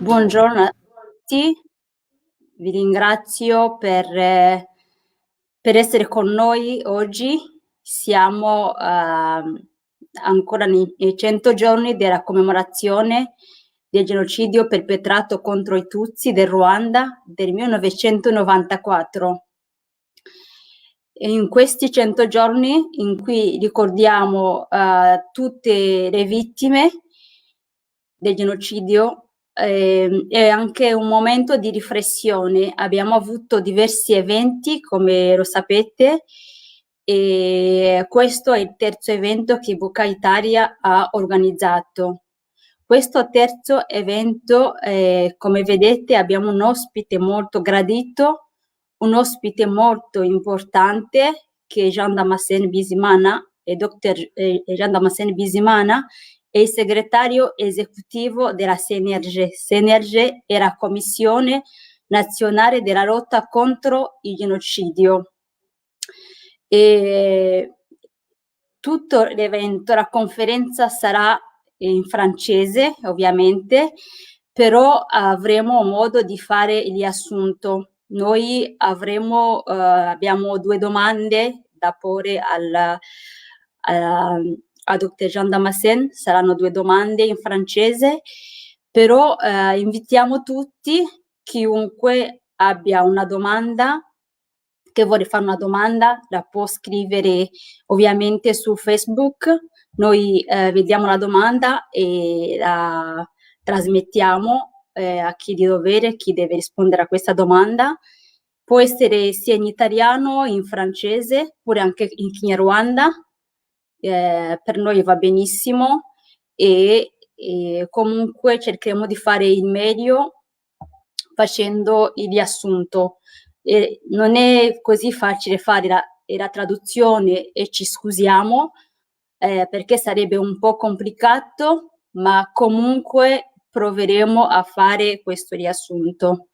Buongiorno a tutti, vi ringrazio per essere con noi oggi. Siamo ancora nei 100 giorni della commemorazione del genocidio perpetrato contro i Tutsi del Ruanda del 1994. E in questi 100 giorni in cui ricordiamo tutte le vittime del genocidio, è anche un momento di riflessione. Abbiamo avuto diversi eventi, come lo sapete, e questo è il terzo evento che Buca Italia ha organizzato. Questo terzo evento, come vedete, abbiamo un ospite molto gradito, un ospite molto importante che è Jean Damascène Bizimana, e Dr. Jean Damascène Bizimana è il segretario esecutivo della CNRG. CNRG è la Commissione Nazionale della Lotta contro il Genocidio. E tutto l'evento, la conferenza sarà in francese, ovviamente, però avremo modo di fare il riassunto. Noi abbiamo 2 domande da porre a Dr. Jean Damascène, saranno 2 domande in francese, però invitiamo tutti, chiunque abbia una domanda, che vuole fare una domanda, la può scrivere ovviamente su Facebook. Noi vediamo la domanda e la trasmettiamo a chi di dovere, chi deve rispondere a questa domanda. Può essere sia in italiano, in francese, oppure anche in Kinyarwanda. Per noi va benissimo e comunque cercheremo di fare il meglio facendo il riassunto. Non è così facile fare la traduzione e ci scusiamo perché sarebbe un po' complicato, ma comunque proveremo a fare questo riassunto.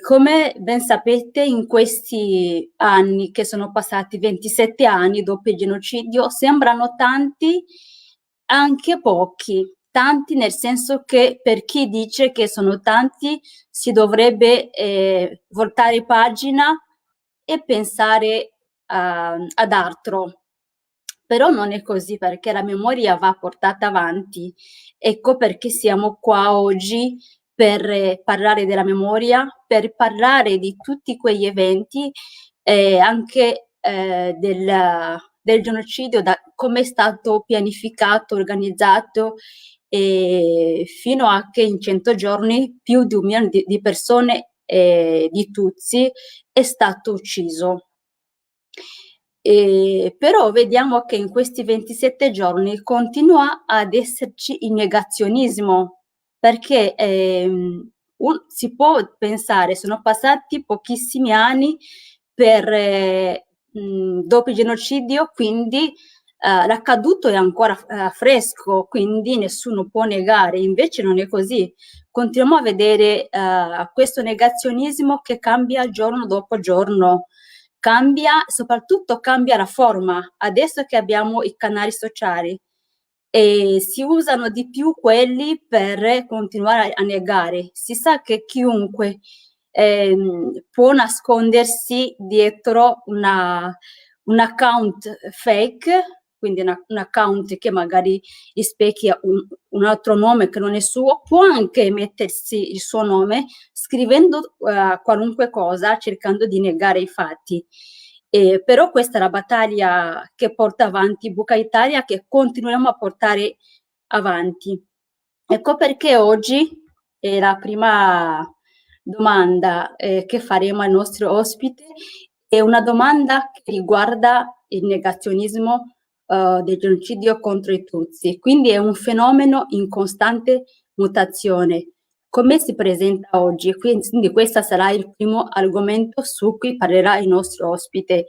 Come ben sapete, in questi anni che sono passati, 27 anni dopo il genocidio, sembrano tanti, anche pochi. Tanti nel senso che per chi dice che sono tanti si dovrebbe voltare pagina e pensare ad altro. Però non è così, perché la memoria va portata avanti. Ecco perché siamo qua oggi per parlare della memoria, per parlare di tutti quegli eventi, anche del genocidio, da come è stato pianificato, organizzato, fino a che in 100 giorni più di 1 milione di persone, di Tutsi, è stato ucciso. Però vediamo che in questi 27 giorni continua ad esserci il negazionismo, perché si può pensare, sono passati pochissimi anni dopo il genocidio, quindi l'accaduto è ancora fresco, quindi nessuno può negare, invece non è così. Continuiamo a vedere questo negazionismo che cambia giorno dopo giorno. Soprattutto cambia la forma. Adesso che abbiamo i canali sociali e si usano di più quelli per continuare a negare. Si sa che chiunque può nascondersi dietro un account fake, quindi un account che magari rispecchia un altro nome che non è suo, può anche mettersi il suo nome scrivendo qualunque cosa, cercando di negare i fatti. Però questa è la battaglia che porta avanti Buca Italia, che continuiamo a portare avanti. Ecco perché oggi la prima domanda che faremo al nostro ospite è una domanda che riguarda il negazionismo del genocidio contro i Tutsi. Quindi è un fenomeno in costante mutazione. Come si presenta oggi? Quindi questo sarà il primo argomento su cui parlerà il nostro ospite.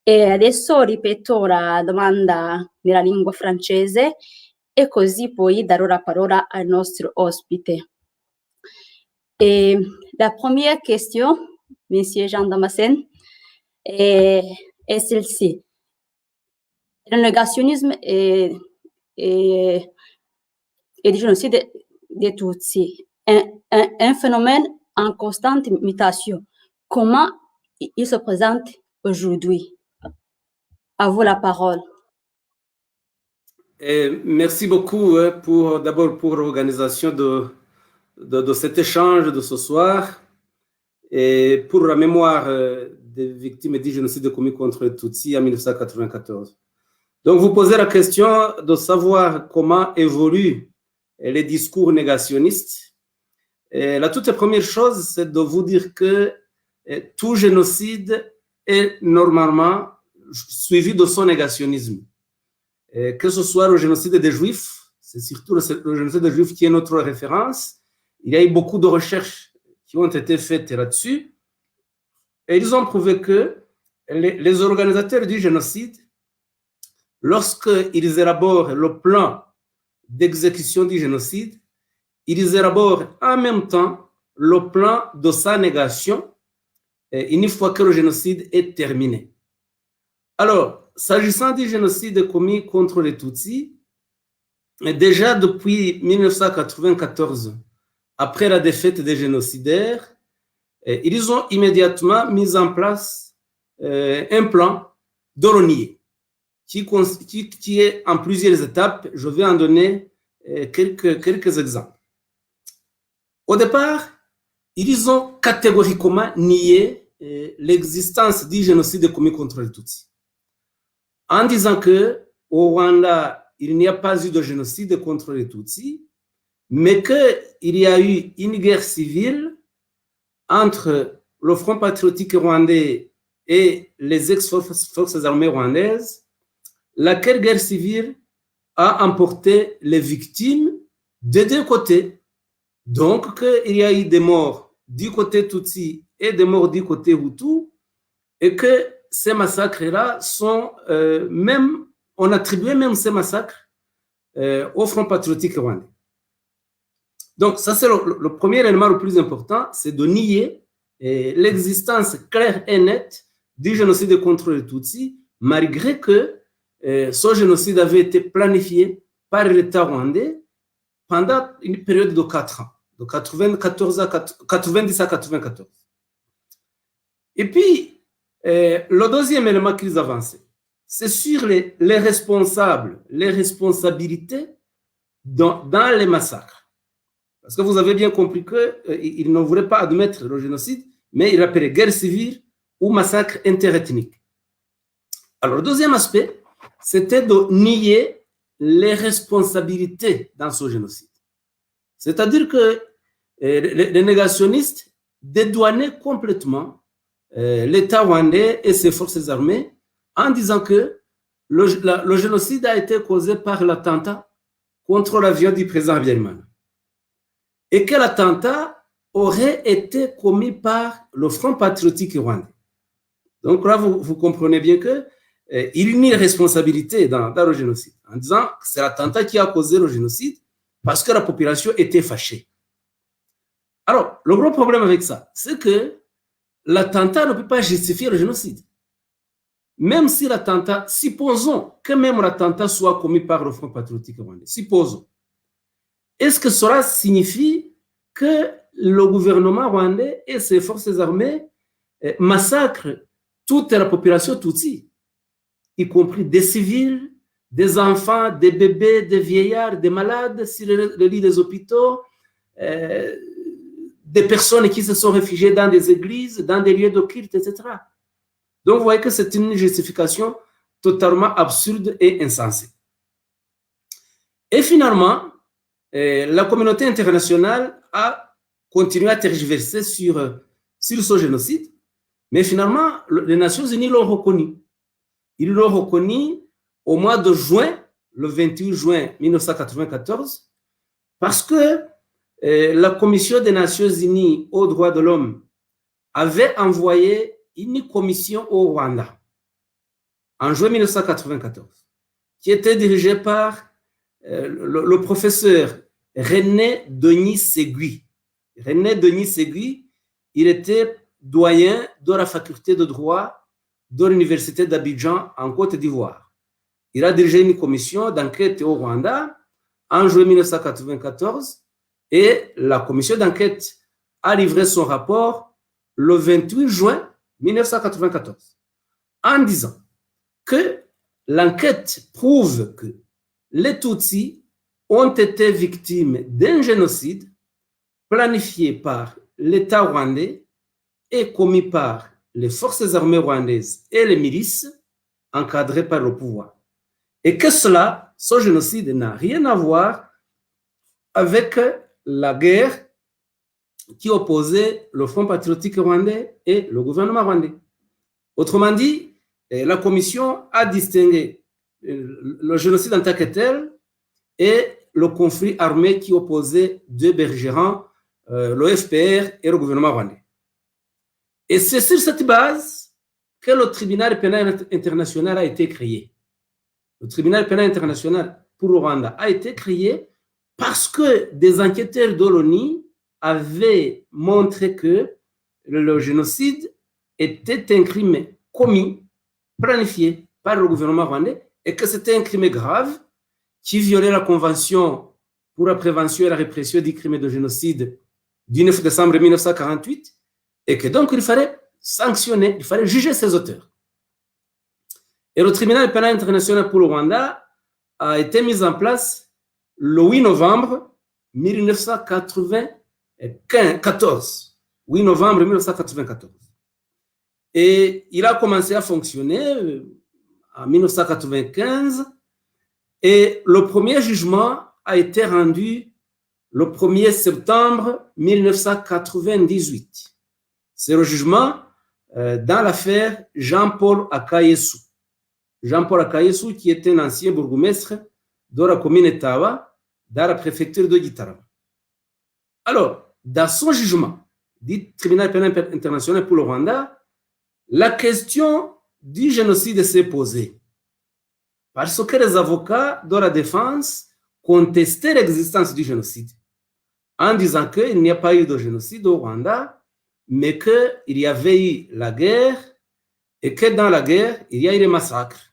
E adesso ripeto la domanda nella lingua francese e così poi darò la parola al nostro ospite. Et la première question, Monsieur Jean Damascène, est celle-ci. Le négationnisme et le génocide des Tutsis un phénomène en constante mutation. Comment il se présente aujourd'hui? À vous la parole. Merci beaucoup d'abord pour l'organisation de cet échange de ce soir et pour la mémoire des victimes du génocide commis contre les Tutsis en 1994. Donc, vous posez la question de savoir comment évoluent les discours négationnistes. Et la toute première chose, c'est de vous dire que tout génocide est normalement suivi de son négationnisme. Que ce soit le génocide des Juifs, c'est surtout le génocide des Juifs qui est notre référence. Il y a eu beaucoup de recherches qui ont été faites là-dessus. Et ils ont prouvé que les organisateurs du génocide, lorsqu'ils élaborent le plan d'exécution du génocide, ils élaborent en même temps le plan de sa négation une fois que le génocide est terminé. Alors, s'agissant du génocide commis contre les Tutsis, déjà depuis 1994, après la défaite des génocidaires, ils ont immédiatement mis en place un plan de le nier, qui est en plusieurs étapes. Je vais en donner quelques exemples. Au départ, ils ont catégoriquement nié l'existence du génocide commis contre les Tutsis, en disant que au Rwanda, il n'y a pas eu de génocide contre les Tutsis, mais qu'il y a eu une guerre civile entre le Front patriotique rwandais et les ex-forces armées rwandaises, laquelle guerre civile a emporté les victimes des deux côtés. Donc, qu'il y a eu des morts du côté Tutsi et des morts du côté Hutu, et que ces massacres-là sont on attribuait même ces massacres au Front patriotique rwandais. Donc, ça, c'est le premier élément le plus important, c'est de nier l'existence claire et nette du génocide contre les Tutsis, malgré que ce génocide avait été planifié par l'État rwandais pendant une période de 4 ans, de 90 à 94. Et puis, le deuxième élément qu'ils avançaient, c'est sur les responsables, les responsabilités dans les massacres. Parce que vous avez bien compris qu'ils ne voulaient pas admettre le génocide, mais ils l'appelaient guerre civile ou massacre interethnique. Alors, le deuxième aspect, c'était de nier les responsabilités dans ce génocide. C'est-à-dire que les négationnistes dédouanaient complètement l'État rwandais et ses forces armées en disant que le génocide a été causé par l'attentat contre l'avion du président Habyarimana et que l'attentat aurait été commis par le Front patriotique rwandais. Donc là, vous comprenez bien qu'il nie les responsabilités dans le génocide en disant que c'est l'attentat qui a causé le génocide parce que la population était fâchée. Alors, le gros problème avec ça, c'est que l'attentat ne peut pas justifier le génocide. Même si l'attentat, supposons que même l'attentat soit commis par le Front patriotique rwandais, supposons. Est-ce que cela signifie que le gouvernement rwandais et ses forces armées massacrent toute la population tutsi, y compris des civils, des enfants, des bébés, des vieillards, des malades sur les lits des hôpitaux, des personnes qui se sont réfugiées dans des églises, dans des lieux de culte, etc. Donc, vous voyez que c'est une justification totalement absurde et insensée. Et finalement, la communauté internationale a continué à tergiverser sur ce génocide, mais finalement, les Nations Unies l'ont reconnu. Ils l'ont reconnu au mois de juin, le 28 juin 1994, parce que la Commission des Nations Unies aux droits de l'homme avait envoyé une commission au Rwanda en juin 1994, qui était dirigée par le professeur René Denis Segui. René Denis Segui, il était doyen de la faculté de droit de l'université d'Abidjan en Côte d'Ivoire. Il a dirigé une commission d'enquête au Rwanda en juin 1994 Et la commission d'enquête a livré son rapport le 28 juin 1994 en disant que l'enquête prouve que les Tutsis ont été victimes d'un génocide planifié par l'État rwandais et commis par les forces armées rwandaises et les milices encadrées par le pouvoir. Et que ce génocide n'a rien à voir avec la guerre qui opposait le Front patriotique rwandais et le gouvernement rwandais. Autrement dit, la commission a distingué le génocide en tant que tel et le conflit armé qui opposait deux belligérants, le FPR et le gouvernement rwandais. Et c'est sur cette base que le tribunal pénal international a été créé. Le tribunal pénal international pour le Rwanda a été créé parce que des enquêteurs de l'ONU avaient montré que le génocide était un crime commis, planifié par le gouvernement rwandais et que c'était un crime grave qui violait la Convention pour la prévention et la répression des crimes de génocide du 9 décembre 1948 et que donc il fallait sanctionner, il fallait juger ses auteurs. Et le tribunal pénal international pour le Rwanda a été mis en place le 8 novembre 1994. 8 novembre 1994. Et il a commencé à fonctionner en 1995 et le premier jugement a été rendu le 1er septembre 1998. C'est le jugement dans l'affaire Jean-Paul Akayesu. Jean-Paul Akayesu, qui était un ancien bourgmestre de la commune Tawa, dans la préfecture de Gitarama. Alors, dans son jugement, dit tribunal pénal international pour le Rwanda, la question du génocide s'est posée. Parce que les avocats de la défense contestaient l'existence du génocide, en disant qu'il n'y a pas eu de génocide au Rwanda, mais qu'il y avait eu la guerre et que dans la guerre, il y a eu des massacres.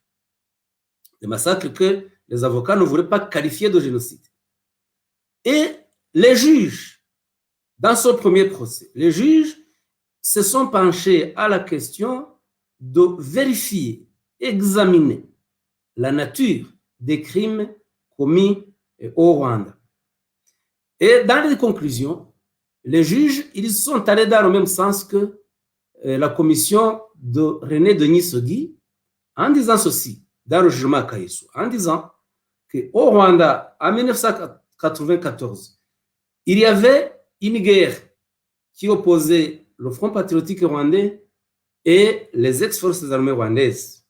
Des massacres que les avocats ne voulaient pas qualifier de génocide. Et les juges, dans ce premier procès, les juges se sont penchés à la question de vérifier, examiner la nature des crimes commis au Rwanda. Et dans les conclusions, les juges, ils sont allés dans le même sens que la commission de René Denis Segui, en disant ceci, dans le jugement Akayesu, en disant qu'au Rwanda, en 1994, il y avait une guerre qui opposait le Front patriotique rwandais et les ex-forces armées rwandaises.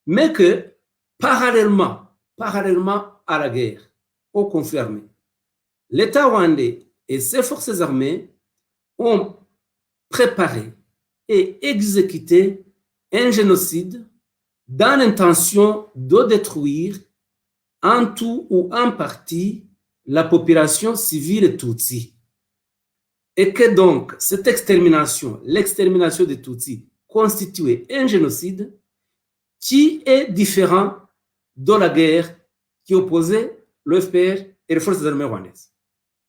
Mais que, parallèlement à la guerre, au conflit armé, l'État rwandais et ses forces armées ont préparé et exécuté un génocide dans l'intention de détruire en tout ou en partie la population civile Tutsi. Et que donc cette extermination, l'extermination des Tutsis, constituait un génocide qui est différent de la guerre qui opposait le FPR et les forces armées rwandaises.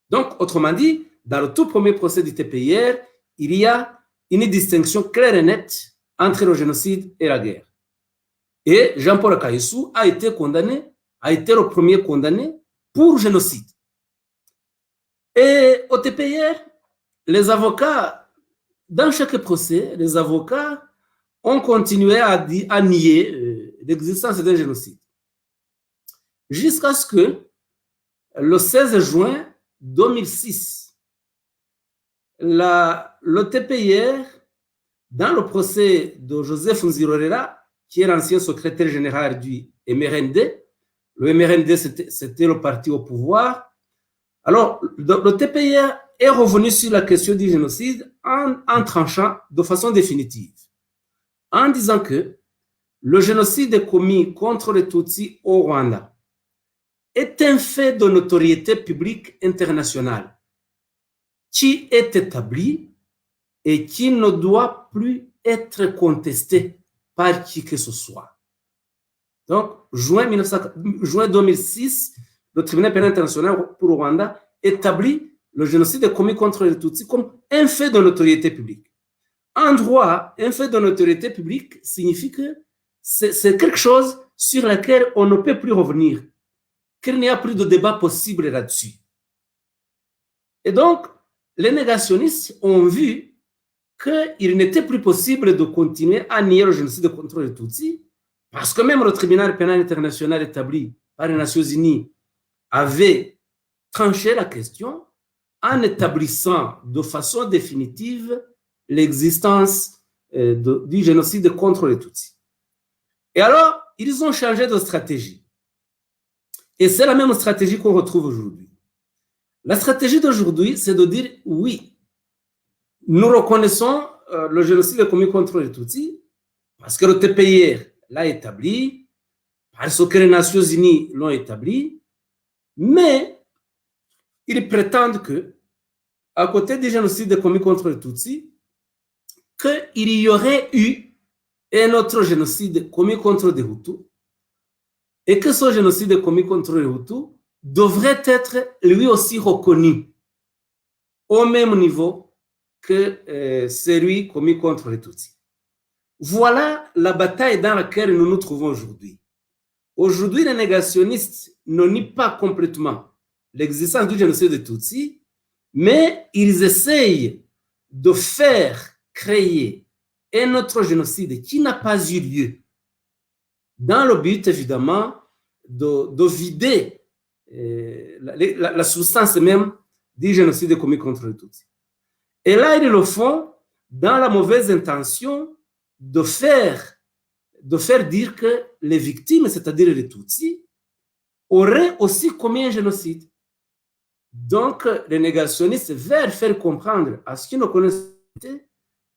Donc, autrement dit, dans le tout premier procès du TPIR, il y a une distinction claire et nette entre le génocide et la guerre. Et Jean-Paul Akayesu a été le premier condamné pour génocide. Et au TPIR, les avocats, dans chaque procès, les avocats ont continué à nier l'existence d'un génocide. Jusqu'à ce que, le 16 juin 2006, le TPIR, dans le procès de Joseph Nzirorera, qui est l'ancien secrétaire général du MRND, le MRND c'était le parti au pouvoir. Alors, le TPIR est revenu sur la question du génocide en tranchant de façon définitive, en disant que le génocide commis contre les Tutsis au Rwanda est un fait de notoriété publique internationale qui est établi et qui ne doit plus être contesté par qui que ce soit. Donc, juin 2006, le tribunal pénal international pour le Rwanda établi le génocide commis contre les Tutsis comme un fait de notoriété publique. En droit, un fait de notoriété publique signifie que c'est quelque chose sur laquelle on ne peut plus revenir, qu'il n'y a plus de débat possible là-dessus. Et donc, les négationnistes ont vu qu'il n'était plus possible de continuer à nier le génocide contre les Tutsis, parce que même le tribunal pénal international établi par les Nations Unies avait tranché la question en établissant de façon définitive l'existence du génocide contre les Tutsis. Et alors, ils ont changé de stratégie. Et c'est la même stratégie qu'on retrouve aujourd'hui. La stratégie d'aujourd'hui, c'est de dire oui, nous reconnaissons le génocide commis contre les Tutsis parce que le TPIR l'a établi, parce que les Nations Unies l'ont établi, mais ils prétendent que, à côté du génocide commis contre les Tutsis, qu'il y aurait eu un autre génocide commis contre les Hutus et que ce génocide commis contre les Hutus devrait être lui aussi reconnu au même niveau que celui commis contre les Tutsis. Voilà la bataille dans laquelle nous nous trouvons aujourd'hui. Aujourd'hui, les négationnistes ne nient pas complètement l'existence du génocide des Tutsis, mais ils essayent de faire créer un autre génocide qui n'a pas eu lieu, dans le but, évidemment, de vider la substance même du génocide commis contre les Tutsis. Et là, ils le font dans la mauvaise intention de faire dire que les victimes, c'est-à-dire les Tutsis, auraient aussi commis un génocide. Donc, les négationnistes veulent faire comprendre à ceux qui ne connaissent pas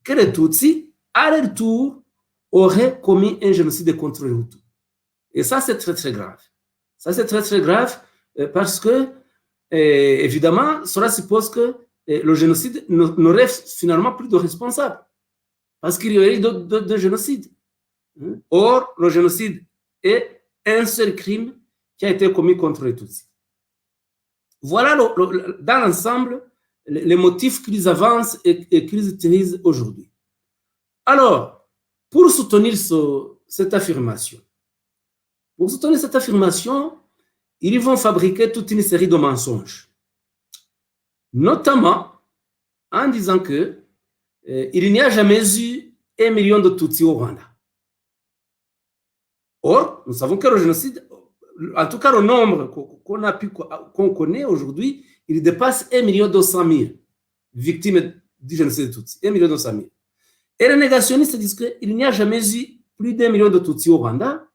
que les Tutsis, à leur tour, auraient commis un génocide contre les Hutus. Et ça, c'est très, très grave. Ça, c'est très, très grave parce que, évidemment, cela suppose que le génocide n'aurait finalement plus de responsables. Parce qu'il y aurait eu de génocide. Or, le génocide est un seul crime qui a été commis contre les Tutsis. Voilà dans l'ensemble les motifs qu'ils avancent et qu'ils utilisent aujourd'hui. Alors, pour soutenir cette affirmation, ils vont fabriquer toute une série de mensonges, notamment en disant que il n'y a jamais eu 1 million de Tutsis au Rwanda. Or, nous savons que le génocide, en tout cas le nombre qu'on connaît aujourd'hui, il dépasse 1 200 000 victimes du génocide de Tutsis. 1 200 000. Et les négationnistes disent qu'il n'y a jamais eu plus d'1 million de Tutsis au Rwanda.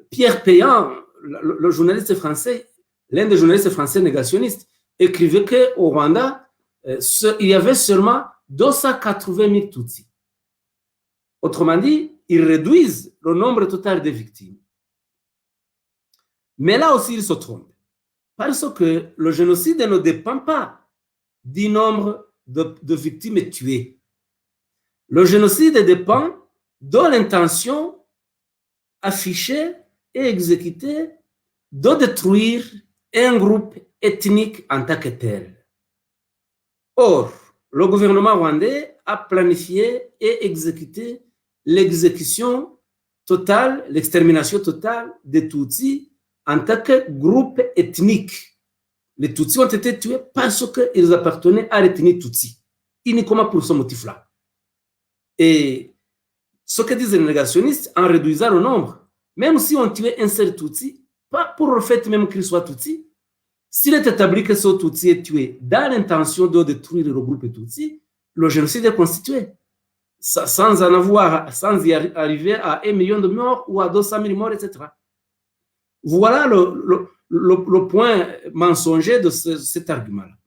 Pierre Péan, le journaliste français, l'un des journalistes français négationnistes, écrivait qu'au Rwanda, il y avait seulement 280 000 Tutsis. Autrement dit, ils réduisent le nombre total des victimes. Mais là aussi, ils se trompent. Parce que le génocide ne dépend pas du nombre de victimes tuées. Le génocide dépend de l'intention affichée et exécutée de détruire un groupe ethnique en tant que tel. Or, le gouvernement rwandais a planifié et exécuté l'exécution totale, l'extermination totale des Tutsis en tant que groupe ethnique. Les Tutsis ont été tués parce qu'ils appartenaient à l'ethnie Tutsi, uniquement pour ce motif-là. Et ce que disent les négationnistes, en réduisant le nombre, même si on tuait un seul Tutsi, pas pour le fait même qu'il soit Tutsi, s'il est établi que ce Tutsi est tué dans l'intention de détruire le groupe Tutsi, le génocide est constitué. Sans y arriver à 1 million de morts ou à 200 000 morts, etc. Voilà le point mensonger de cet argument-là.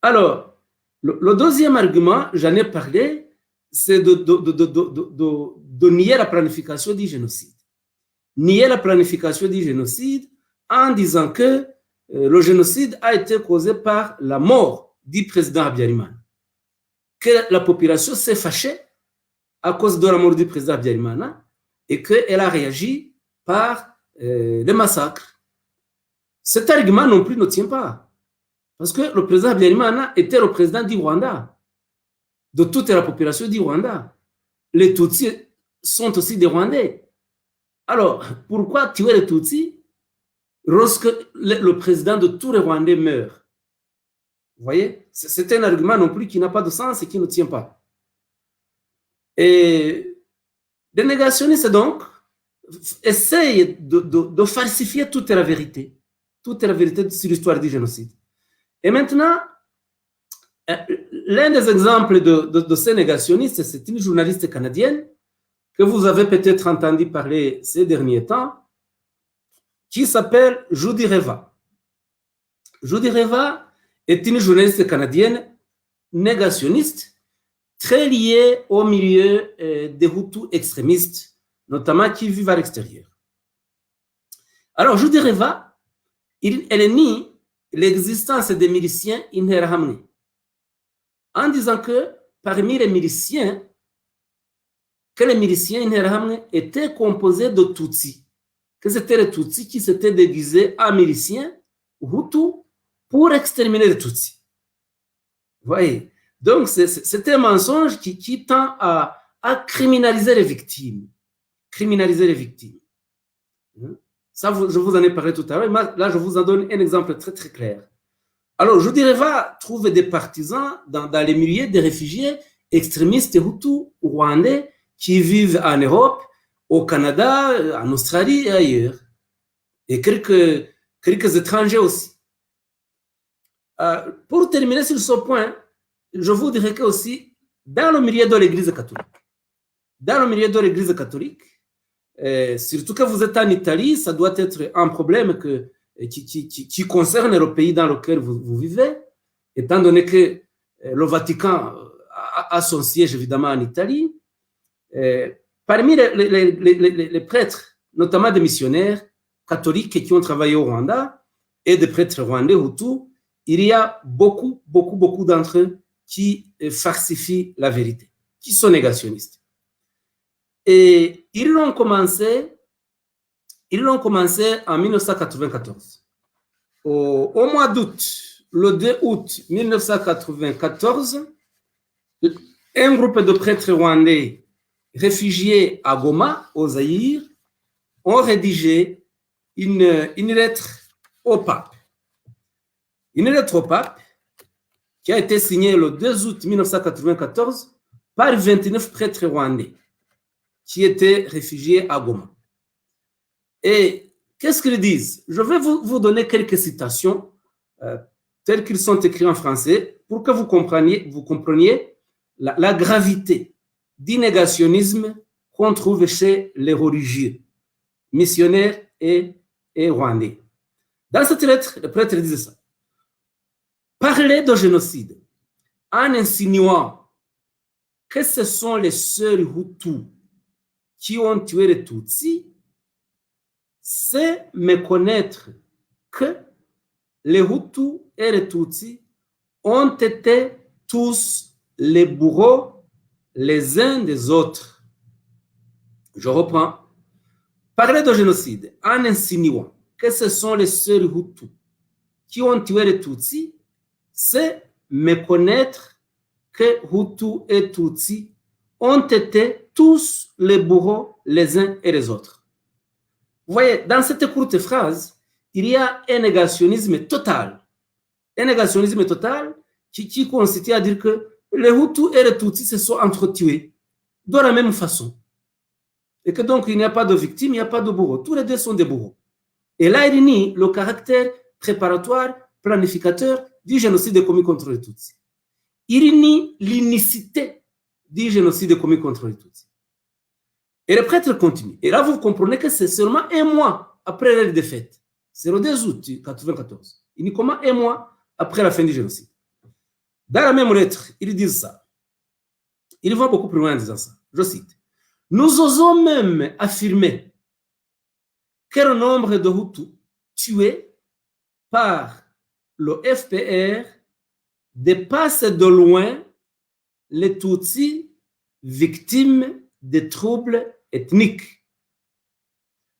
Alors, le deuxième argument, j'en ai parlé, c'est de nier la planification du génocide. Nier la planification du génocide en disant que le génocide a été causé par la mort du président Habyarimana. Que la population s'est fâchée à cause de la mort du président Habyarimana et qu'elle a réagi par les massacres. cet argument non plus ne tient pas. Parce que le président Habyarimana était le président du Rwanda, de toute la population du Rwanda. Les Tutsis sont aussi des Rwandais. Alors, pourquoi tuer les Tutsis lorsque le président de tous les Rwandais meurt? Vous voyez, c'est un argument non plus qui n'a pas de sens et qui ne tient pas. Et les négationnistes, donc, essayent de falsifier toute la vérité sur l'histoire du génocide. Et maintenant, l'un des exemples de ces négationnistes, c'est une journaliste canadienne que vous avez peut-être entendu parler ces derniers temps, qui s'appelle Judy Reva. Judy Reva est une journaliste canadienne négationniste, très liée au milieu des Hutus extrémistes, notamment qui vivent à l'extérieur. Alors, Judy Reva, elle nie l'existence des miliciens Interahamwe, en disant que parmi les miliciens Interahamwe étaient composés de Tutsis, que c'était les Tutsis qui s'étaient déguisés en miliciens Hutus pour exterminer les Tutsis. Vous voyez? Donc, c'est un mensonge qui tend à criminaliser les victimes. Ça, je vous en ai parlé tout à l'heure. Là, je vous en donne un exemple très, très clair. Alors, Judy Reva trouve des partisans dans les milliers de réfugiés extrémistes Hutus rwandais qui vivent en Europe, au Canada, en Australie et ailleurs. Et quelques étrangers aussi. Pour terminer sur ce point, je vous dirais que aussi, dans le milieu de l'Église catholique, surtout que vous êtes en Italie, ça doit être un problème qui concerne le pays dans lequel vous vivez, étant donné que le Vatican a son siège évidemment en Italie. Parmi les prêtres, notamment des missionnaires catholiques qui ont travaillé au Rwanda et des prêtres rwandais Hutus, il y a beaucoup d'entre eux qui falsifient la vérité, qui sont négationnistes. Et ils l'ont commencé en 1994. Au mois d'août, le 2 août 1994, un groupe de prêtres rwandais réfugiés à Goma, au Zaïre, ont rédigé une lettre au pape. Une lettre au pape qui a été signée le 2 août 1994 par 29 prêtres rwandais qui étaient réfugiés à Goma. Et qu'est-ce qu'ils disent? Je vais vous donner quelques citations telles qu'elles sont écrites en français pour que vous compreniez la gravité du négationnisme qu'on trouve chez les religieux, missionnaires et rwandais. Dans cette lettre, le prêtre disait ça. Parler de génocide en insinuant que ce sont les seuls Hutus qui ont tué les Tutsis, c'est méconnaître que les Hutus et les Tutsis ont été tous les bourreaux les uns des autres. Je reprends. Parler de génocide en insinuant que ce sont les seuls Hutus qui ont tué les Tutsis, c'est méconnaître que Hutus et Tutsis ont été tous les bourreaux les uns et les autres. Vous voyez, dans cette courte phrase, il y a un négationnisme total. Un négationnisme total qui consiste à dire que les Hutus et les Tutsis se sont entretués de la même façon. Et que donc, il n'y a pas de victimes, il n'y a pas de bourreaux. Tous les deux sont des bourreaux. Et là, il nie le caractère préparatoire, planificateur du génocide commis contre les Tutsis. Il nie l'unicité du génocide commis contre les Tutsis. Et le prêtre continue. Et là, vous comprenez que c'est seulement un mois après la défaite. C'est le 2 août 1994. Uniquement un mois après la fin du génocide. Dans la même lettre, ils disent ça. Ils vont beaucoup plus loin en disant ça. Je cite. Nous osons même affirmer que le nombre de Hutus tués par le FPR dépasse de loin les Tutsis victimes des troubles ethniques.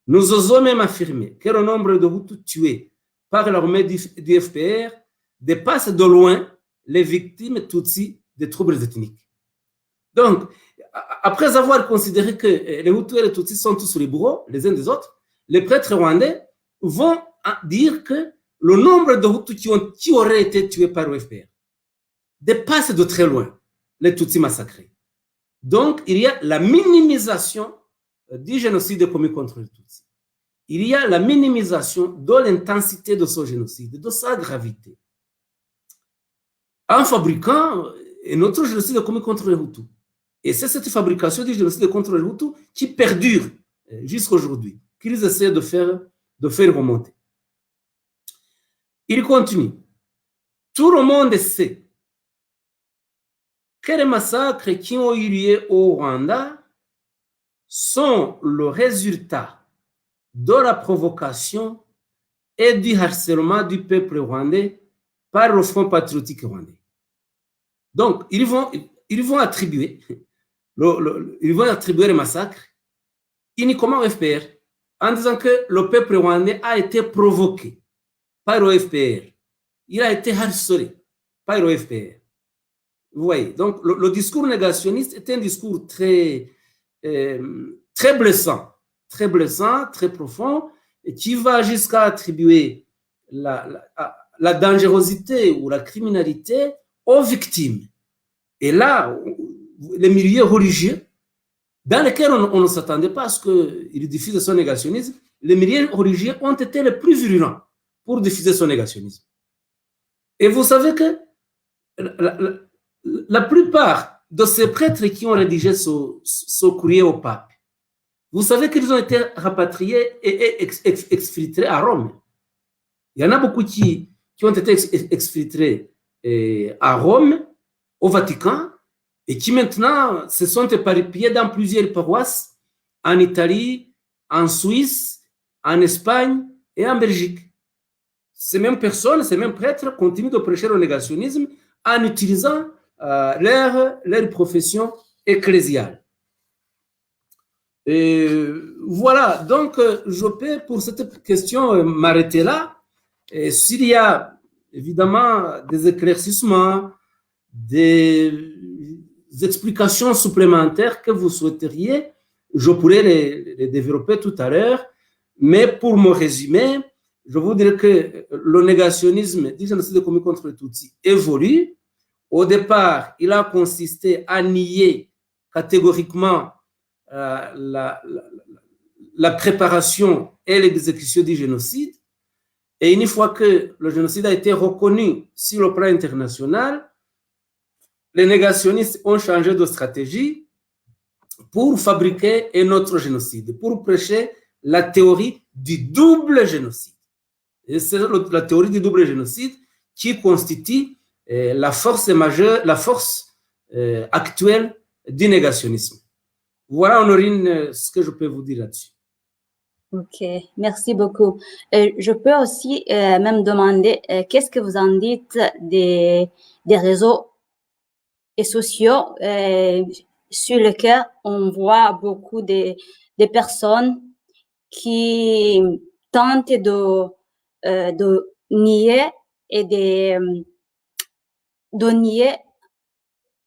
Nous osons même affirmer que le nombre de Hutus tués par l'armée du FPR dépasse de loin les victimes Tutsis des troubles ethniques. Donc, après avoir considéré que les Hutus et les Tutsis sont tous les bourreaux, les uns des autres, les prêtres rwandais vont dire que le nombre de Hutus qui auraient été tués par le FPR dépasse de très loin les Tutsis massacrés. Donc, il y a la minimisation du génocide commis contre les Tutsis. Il y a la minimisation de l'intensité de ce génocide, de sa gravité, en fabriquant un autre génocide commis contre les Hutus. Et c'est cette fabrication du génocide contre les Hutus qui perdure jusqu'à aujourd'hui, qu'ils essaient de faire remonter. Il continue. Tout le monde sait que les massacres qui ont eu lieu au Rwanda sont le résultat de la provocation et du harcèlement du peuple rwandais par le Front patriotique rwandais. Donc, ils vont attribuer les massacres uniquement au FPR en disant que le peuple rwandais a été provoqué par le FPR. Il a été harcelé par le FPR. Vous voyez, donc le discours négationniste est un discours très blessant, très profond, et qui va jusqu'à attribuer la dangerosité ou la criminalité aux victimes. Et là, les milieux religieux, dans lesquels on ne s'attendait pas à ce qu'ils diffusent son négationnisme, les milieux religieux ont été les plus virulents pour diffuser son négationnisme. Et vous savez que la plupart de ces prêtres qui ont rédigé ce courrier au pape, vous savez qu'ils ont été rapatriés et exfiltrés à Rome. Il y en a beaucoup qui ont été exfiltrés à Rome, au Vatican, et qui maintenant se sont éparpillés dans plusieurs paroisses, en Italie, en Suisse, en Espagne et en Belgique. Ces mêmes personnes, ces mêmes prêtres continuent de prêcher le négationnisme en utilisant leur profession ecclésiale. Voilà, donc je peux pour cette question m'arrêter là. Et s'il y a évidemment des éclaircissements, des explications supplémentaires que vous souhaiteriez, je pourrais les développer tout à l'heure. Mais pour me résumer, je vous dirais que le négationnisme du génocide commis contre les Tutsis évolue. Au départ, il a consisté à nier catégoriquement la préparation et l'exécution du génocide. Et une fois que le génocide a été reconnu sur le plan international, les négationnistes ont changé de stratégie pour fabriquer un autre génocide, pour prêcher la théorie du double génocide. Et c'est la théorie du double génocide qui constitue la force majeure, la force actuelle du négationnisme. Voilà, Honorine, ce que je peux vous dire là-dessus. Ok, merci beaucoup. Je peux aussi même demander, qu'est-ce que vous en dites des réseaux sociaux sur lesquels on voit beaucoup de personnes qui tentent de nier et de nier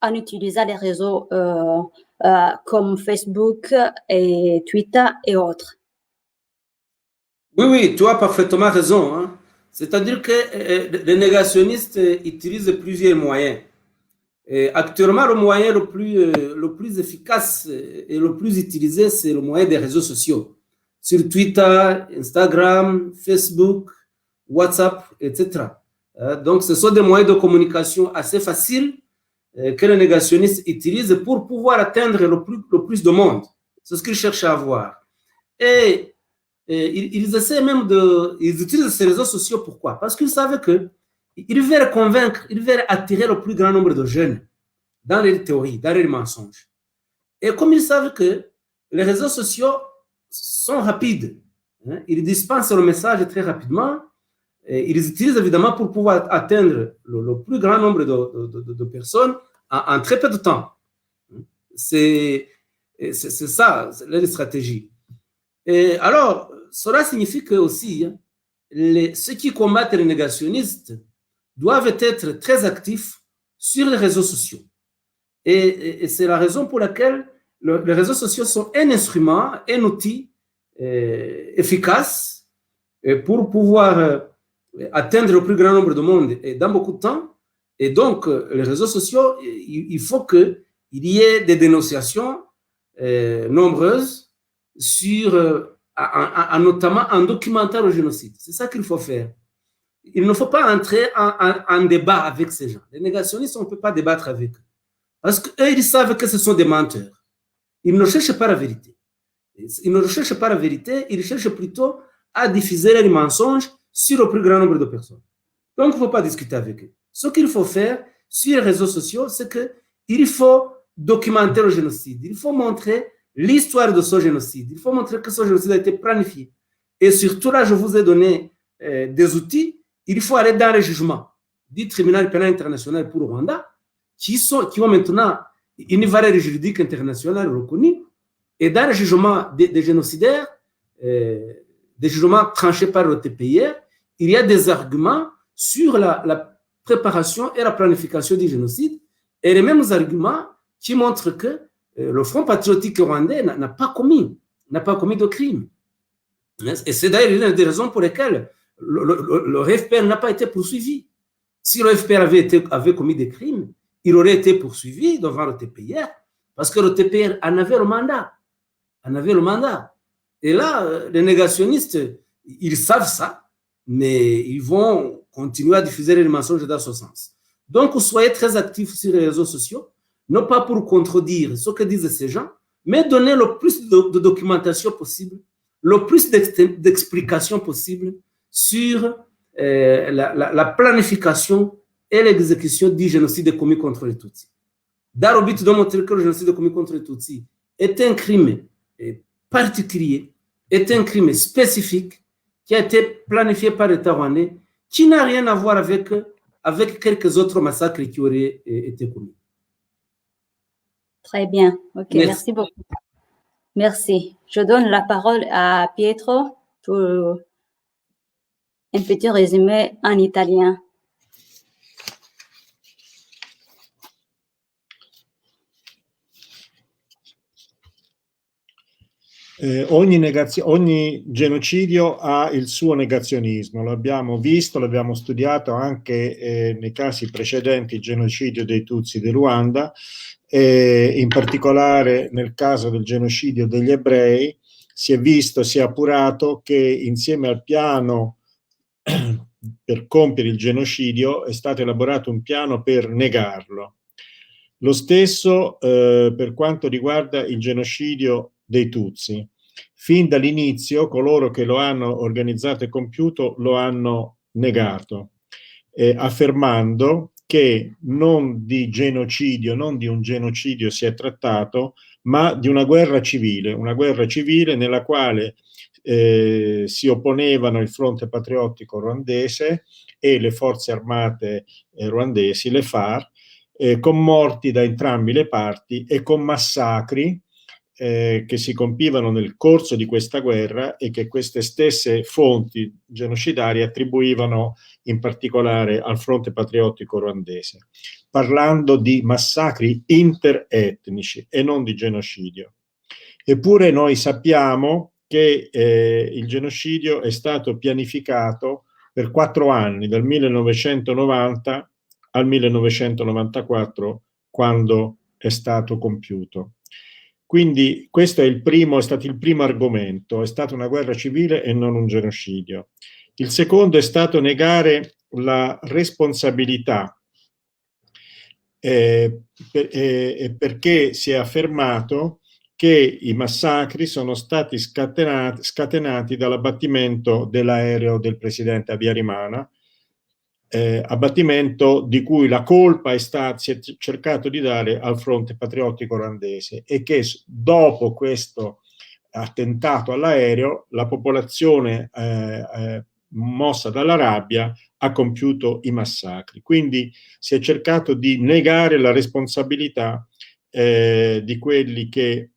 en utilisant les réseaux comme Facebook et Twitter et autres. Oui, tu as parfaitement raison. Hein. C'est-à-dire que les négationnistes utilisent plusieurs moyens. Et actuellement, le moyen le plus efficace et le plus utilisé, c'est le moyen des réseaux sociaux. Sur Twitter, Instagram, Facebook, WhatsApp, etc. Donc, ce sont des moyens de communication assez faciles que les négationnistes utilisent pour pouvoir atteindre le plus de monde. C'est ce qu'ils cherchent à avoir. Et ils essaient même ils utilisent ces réseaux sociaux. Pourquoi? Parce qu'ils savent qu'ils veulent convaincre, ils veulent attirer le plus grand nombre de jeunes dans les théories, dans les mensonges. Et comme ils savent que les réseaux sociaux sont rapides, hein, ils dispensent le message très rapidement, et ils utilisent évidemment pour pouvoir atteindre le plus grand nombre de personnes en très peu de temps. C'est ça, c'est leur stratégie. Et alors, cela signifie que aussi, ceux qui combattent les négationnistes doivent être très actifs sur les réseaux sociaux. Et c'est la raison pour laquelle les réseaux sociaux sont un instrument, un outil efficace pour pouvoir atteindre le plus grand nombre de monde et dans beaucoup de temps. Et donc, les réseaux sociaux, il faut qu'il y ait des dénonciations nombreuses sur, notamment en documentaire au génocide. C'est ça qu'il faut faire. Il ne faut pas entrer en débat avec ces gens. Les négationnistes, on ne peut pas débattre avec eux. Parce qu'eux, ils savent que ce sont des menteurs. Ils ne cherchent pas la vérité. Ils ne cherchent pas la vérité, ils cherchent plutôt à diffuser les mensonges sur le plus grand nombre de personnes. Donc, il ne faut pas discuter avec eux. Ce qu'il faut faire sur les réseaux sociaux, c'est qu'il faut documenter le génocide. Il faut montrer l'histoire de ce génocide. Il faut montrer que ce génocide a été planifié. Et surtout, là, je vous ai donné des outils. Il faut aller dans le jugement du tribunal pénal international pour le Rwanda, qui ont maintenant une valeur juridique internationale reconnue. Et dans le jugement des génocidaires, des jugements tranchés par le TPIR, il y a des arguments sur la préparation et la planification du génocide, et les mêmes arguments qui montrent que le Front patriotique rwandais n'a pas commis de crime. Et c'est d'ailleurs une des raisons pour lesquelles le FPR n'a pas été poursuivi. Si le FPR avait commis des crimes, il aurait été poursuivi devant le TPIR, parce que le TPIR en avait le mandat. Et là, les négationnistes, ils savent ça, mais ils vont continuer à diffuser les mensonges dans ce sens. Donc, soyez très actifs sur les réseaux sociaux, non pas pour contredire ce que disent ces gens, mais donner le plus de documentation possible, le plus d'explications possible sur la planification et l'exécution du génocide commis contre les Tutsis. Dans le but de montrer que le génocide commis contre les Tutsis est un crime particulier, est un crime spécifique qui a été planifié par l'État rwandais, qui n'a rien à voir avec quelques autres massacres qui auraient été commis. Très bien. Ok, merci beaucoup. Merci. Je donne la parole à Pietro pour un petit résumé en italien. Ogni genocidio ha il suo negazionismo, l'abbiamo visto, l'abbiamo studiato anche nei casi precedenti, il genocidio dei Tutsi di Ruanda, in particolare nel caso del genocidio degli ebrei si è appurato che insieme al piano per compiere il genocidio è stato elaborato un piano per negarlo. Lo stesso per quanto riguarda il genocidio dei Tutsi. Fin dall'inizio coloro che lo hanno organizzato e compiuto lo hanno negato, affermando che non di un genocidio si è trattato, ma di una guerra civile nella quale si opponevano il Fronte Patriottico Ruandese e le forze armate ruandesi, le FAR, con morti da entrambi le parti e con massacri che si compivano nel corso di questa guerra e che queste stesse fonti genocidarie attribuivano in particolare al Fronte Patriottico Ruandese, parlando di massacri interetnici e non di genocidio. Eppure noi sappiamo che il genocidio è stato pianificato per 4 anni, dal 1990 al 1994, quando è stato compiuto. Quindi questo è stato il primo argomento, è stata una guerra civile e non un genocidio. Il secondo è stato negare la responsabilità, perché si è affermato che i massacri sono stati scatenati dall'abbattimento dell'aereo del presidente Habyarimana, abbattimento di cui la colpa si è cercato di dare al Fronte Patriottico Ruandese, e che dopo questo attentato all'aereo la popolazione mossa dalla rabbia ha compiuto i massacri. Quindi si è cercato di negare la responsabilità di quelli che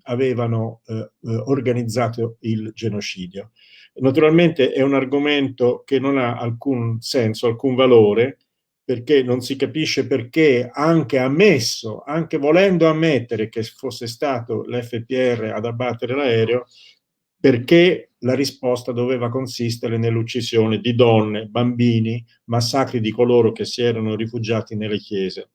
avevano organizzato il genocidio. Naturalmente è un argomento che non ha alcun senso, alcun valore, perché non si capisce perché, anche volendo ammettere che fosse stato l'FPR ad abbattere l'aereo, perché la risposta doveva consistere nell'uccisione di donne, bambini, massacri di coloro che si erano rifugiati nelle chiese.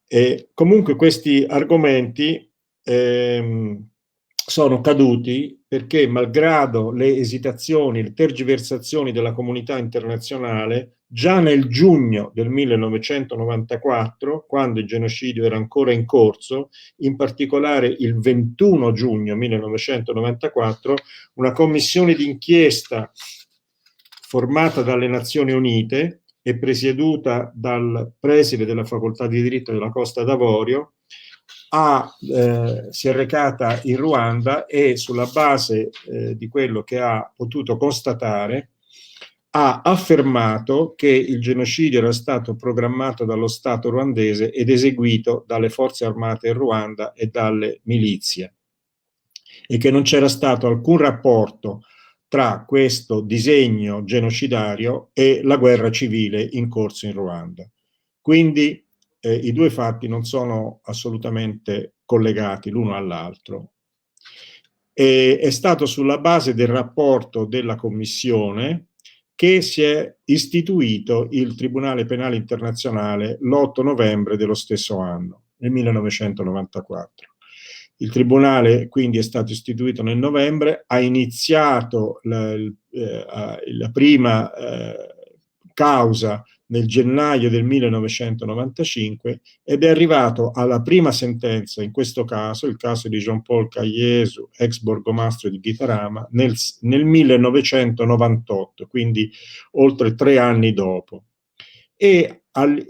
E comunque questi argomenti sono caduti perché, malgrado le esitazioni, le tergiversazioni della comunità internazionale, già nel giugno del 1994, quando il genocidio era ancora in corso, in particolare il 21 giugno 1994, una commissione d'inchiesta formata dalle Nazioni Unite e presieduta dal preside della facoltà di diritto della Costa d'Avorio, si è recata in Ruanda e, sulla base di quello che ha potuto constatare, ha affermato che il genocidio era stato programmato dallo Stato ruandese ed eseguito dalle forze armate in Ruanda e dalle milizie, e che non c'era stato alcun rapporto tra questo disegno genocidario e la guerra civile in corso in Ruanda. Quindi i due fatti non sono assolutamente collegati l'uno all'altro. È stato sulla base del rapporto della Commissione che si è istituito il Tribunale Penale Internazionale l'8 novembre dello stesso anno, nel 1994. Il Tribunale quindi è stato istituito nel novembre, ha iniziato la prima causa nel gennaio del 1995 ed è arrivato alla prima sentenza, in questo caso, il caso di Jean-Paul Kayesu, ex borgomastro di Gitarama, nel 1998, quindi oltre 3 anni dopo. E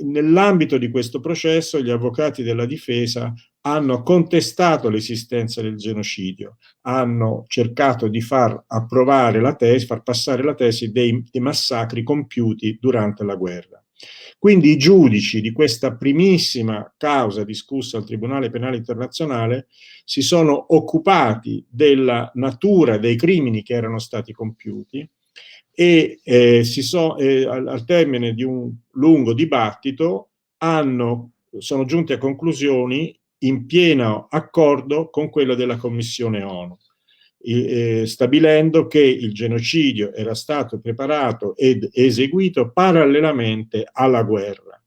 nell'ambito di questo processo gli avvocati della difesa hanno contestato l'esistenza del genocidio, hanno cercato di far approvare la tesi, far passare la tesi dei massacri compiuti durante la guerra. Quindi i giudici di questa primissima causa discussa al Tribunale Penale Internazionale si sono occupati della natura dei crimini che erano stati compiuti e al termine di un lungo dibattito sono giunti a conclusioni in pieno accordo con quella della Commissione ONU, stabilendo che il genocidio era stato preparato ed eseguito parallelamente alla guerra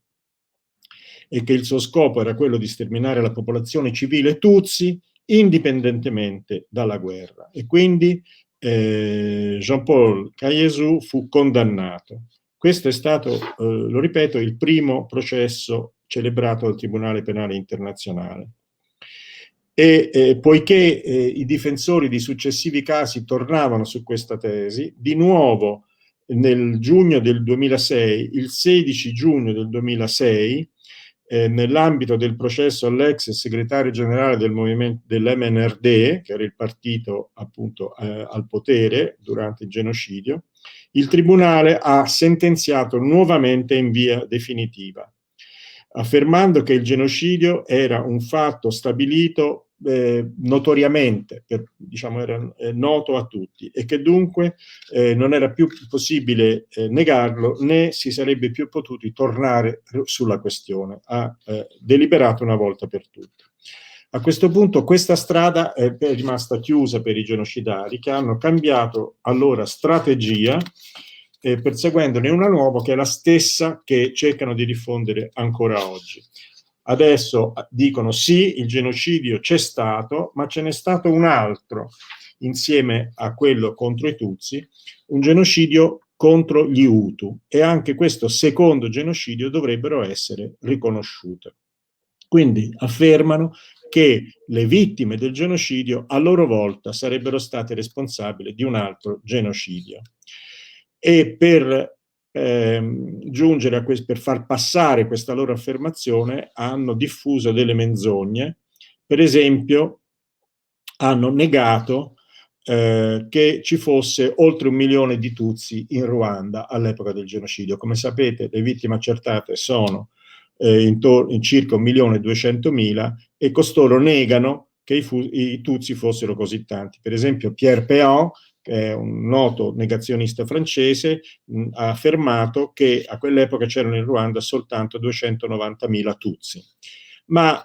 e che il suo scopo era quello di sterminare la popolazione civile Tutsi indipendentemente dalla guerra. E quindi Jean-Paul Kayesu fu condannato. Questo è stato, lo ripeto, il primo processo celebrato dal Tribunale Penale Internazionale. E poiché i difensori di successivi casi tornavano su questa tesi, di nuovo nel giugno del 2006, il 16 giugno del 2006, nell'ambito del processo all'ex segretario generale del movimento dell'MNRD, che era il partito appunto al potere durante il genocidio, il tribunale ha sentenziato nuovamente in via definitiva, affermando che il genocidio era un fatto stabilito notoriamente, era noto a tutti, e che dunque non era più possibile negarlo, né si sarebbe più potuti tornare sulla questione. Ha deliberato una volta per tutte. A questo punto questa strada è rimasta chiusa per i genocidari, che hanno cambiato allora strategia, perseguendone una nuova che è la stessa che cercano di diffondere ancora oggi. Adesso dicono sì, il genocidio c'è stato, ma ce n'è stato un altro, insieme a quello contro i Tutsi, un genocidio contro gli Hutu, e anche questo secondo genocidio dovrebbero essere riconosciute. Quindi affermano che le vittime del genocidio a loro volta sarebbero state responsabili di un altro genocidio. E per giungere a per far passare questa loro affermazione hanno diffuso delle menzogne. Per esempio hanno negato che ci fosse oltre 1 milione di Tutsi in Ruanda all'epoca del genocidio. Come sapete, le vittime accertate sono in circa 1.200.000 e costoro negano che i Tutsi fossero così tanti. Per esempio Pierre Péan, che è un noto negazionista francese, ha affermato che a quell'epoca c'erano in Ruanda soltanto 290.000 Tutsi. Ma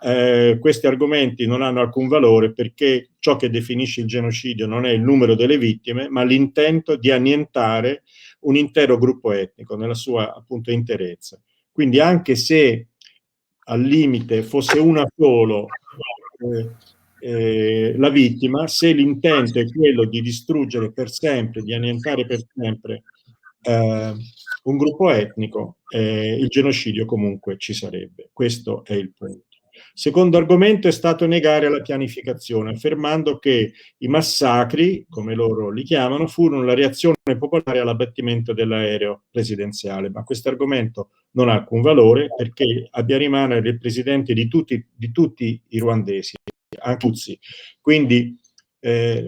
questi argomenti non hanno alcun valore, perché ciò che definisce il genocidio non è il numero delle vittime, ma l'intento di annientare un intero gruppo etnico nella sua, appunto, interezza. Quindi anche se al limite fosse una solo la vittima, se l'intento è quello di distruggere per sempre, di annientare per sempre un gruppo etnico, il genocidio comunque ci sarebbe. Questo è il punto. Secondo argomento è stato negare la pianificazione, affermando che i massacri, come loro li chiamano, furono la reazione popolare all'abbattimento dell'aereo presidenziale. Ma questo argomento non ha alcun valore, perché Habyarimana era il presidente di tutti i ruandesi, anche Tutsi. Quindi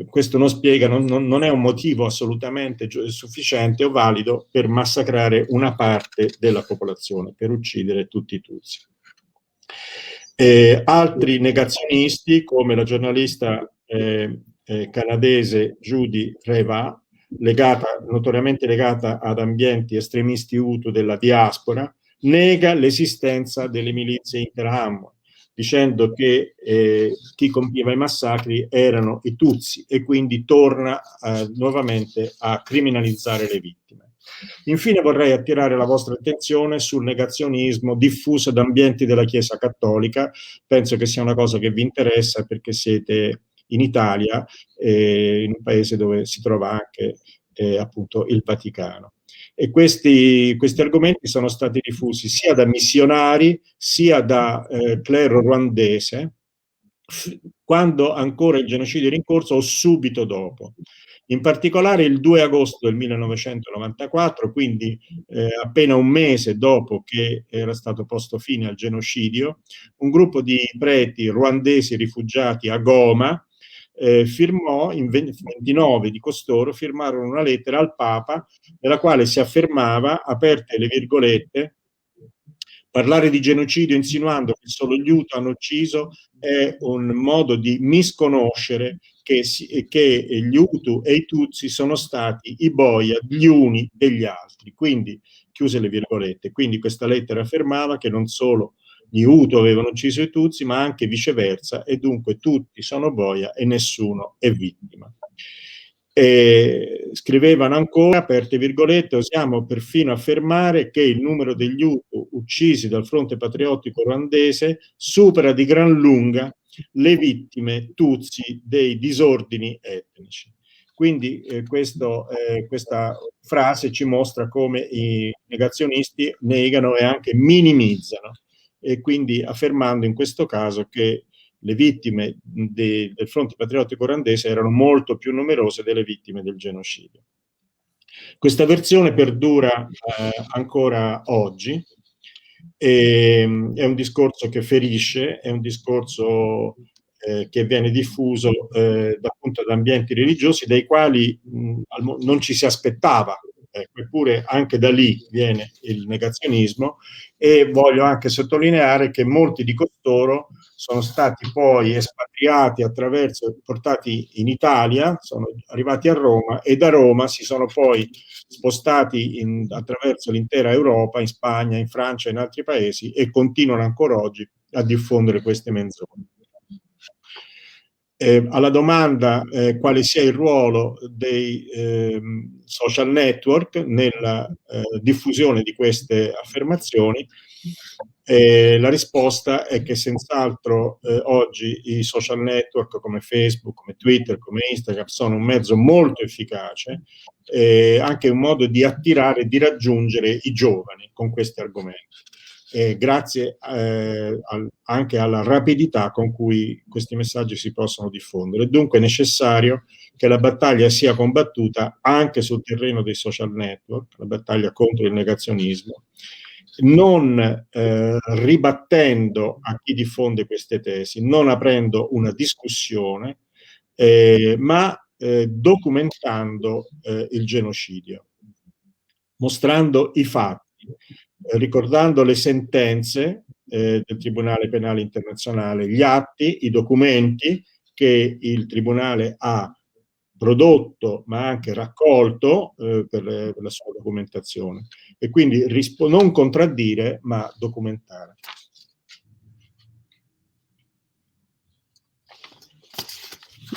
questo non spiega, non è un motivo assolutamente sufficiente o valido per massacrare una parte della popolazione, per uccidere tutti i Tutsi. Altri negazionisti, come la giornalista canadese Judy Reva, notoriamente legata ad ambienti estremisti Hutu della diaspora, nega l'esistenza delle milizie Interahamwe, dicendo che chi compiva i massacri erano i Tutsi, e quindi torna nuovamente a criminalizzare le vittime. Infine vorrei attirare la vostra attenzione sul negazionismo diffuso da ambienti della Chiesa Cattolica. Penso che sia una cosa che vi interessa, perché siete in Italia, in un paese dove si trova anche appunto il Vaticano. E questi argomenti sono stati diffusi sia da missionari sia da clero ruandese, quando ancora il genocidio era in corso o subito dopo. In particolare il 2 agosto del 1994, quindi appena un mese dopo che era stato posto fine al genocidio, un gruppo di preti ruandesi rifugiati a Goma firmò, in 29 di costoro firmarono una lettera al Papa nella quale si affermava, aperte le virgolette, parlare di genocidio insinuando che solo gli Hutu hanno ucciso è un modo di misconoscere che gli Hutu e i Tutsi sono stati i boia gli uni degli altri. Quindi, chiuse le virgolette. Quindi questa lettera affermava che non solo gli Hutu avevano ucciso i Tutsi, ma anche viceversa, e dunque tutti sono boia e nessuno è vittima. E scrivevano ancora, aperte virgolette, osiamo perfino affermare che il numero degli Hutu uccisi dal fronte patriottico ruandese supera di gran lunga le vittime Tutsi dei disordini etnici. Quindi questa frase ci mostra come i negazionisti negano e anche minimizzano, e quindi affermando in questo caso che le vittime del fronte patriottico ruandese erano molto più numerose delle vittime del genocidio. Questa versione perdura ancora oggi, è un discorso che ferisce, è un discorso che viene diffuso appunto da ambienti religiosi dai quali non ci si aspettava. Eppure anche da lì viene il negazionismo, e voglio anche sottolineare che molti di costoro sono stati poi espatriati portati in Italia, sono arrivati a Roma, e da Roma si sono poi spostati attraverso l'intera Europa, in Spagna, in Francia e in altri paesi, e continuano ancora oggi a diffondere queste menzogne. Alla domanda quale sia il ruolo dei social network nella diffusione di queste affermazioni, la risposta è che senz'altro oggi i social network come Facebook, come Twitter, come Instagram sono un mezzo molto efficace, anche un modo di attirare e di raggiungere i giovani con questi argomenti. Grazie anche alla rapidità con cui questi messaggi si possono diffondere. Dunque è necessario che la battaglia sia combattuta anche sul terreno dei social network, la battaglia contro il negazionismo, non ribattendo a chi diffonde queste tesi, non aprendo una discussione, ma documentando il genocidio, mostrando i fatti, ricordando le sentenze del Tribunale Penale Internazionale, gli atti, i documenti che il Tribunale ha prodotto ma anche raccolto per la sua documentazione, e quindi non contraddire ma documentare.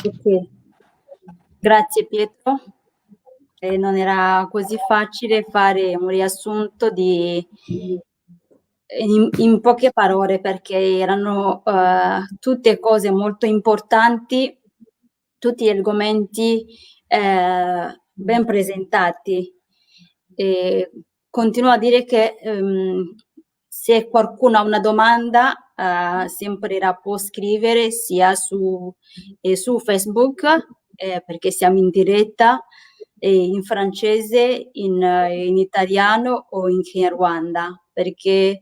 Ok. Grazie Pietro. Non era così facile fare un riassunto in poche parole, perché erano tutte cose molto importanti, tutti argomenti ben presentati. E continuo a dire che se qualcuno ha una domanda sempre la può scrivere sia su Facebook, perché siamo in diretta, in francese, in italiano o in Kinyarwanda, perché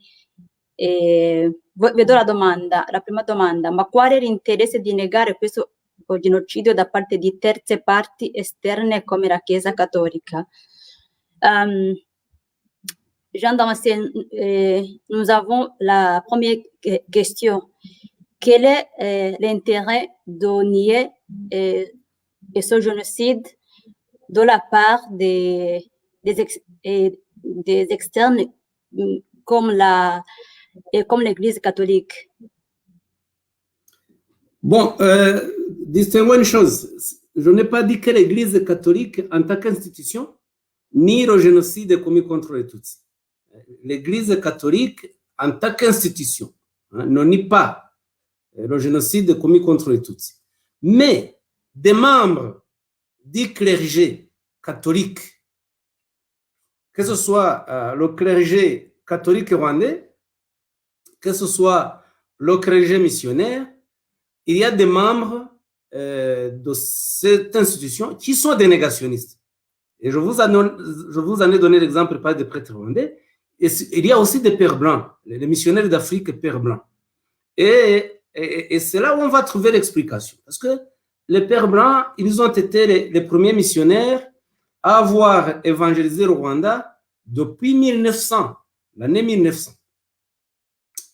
vedo la prima domanda: ma qual è l'interesse di negare questo genocidio da parte di terze parti esterne come la Chiesa Cattolica? Jean Damascène, nous avons la première question. Quel est l'intérêt de nier ce génocide de la part des externes comme l'Église catholique? Bon, distinguons une chose. Je n'ai pas dit que l'Église catholique, en tant qu'institution, nie le génocide commis contre les Tutsis. L'Église catholique, en tant qu'institution, ne nie pas le génocide commis contre les Tutsis. Mais des membres du clergé catholique, que ce soit le clergé catholique rwandais, que ce soit le clergé missionnaire, il y a des membres de cette institution qui sont des négationnistes. Et je vous en ai donné l'exemple par des prêtres rwandais. Et il y a aussi des pères blancs, les missionnaires d'Afrique, pères blancs. Et c'est là où on va trouver l'explication. Parce que les pères blancs, ils ont été les premiers missionnaires à avoir évangélisé le Rwanda depuis 1900, l'année 1900.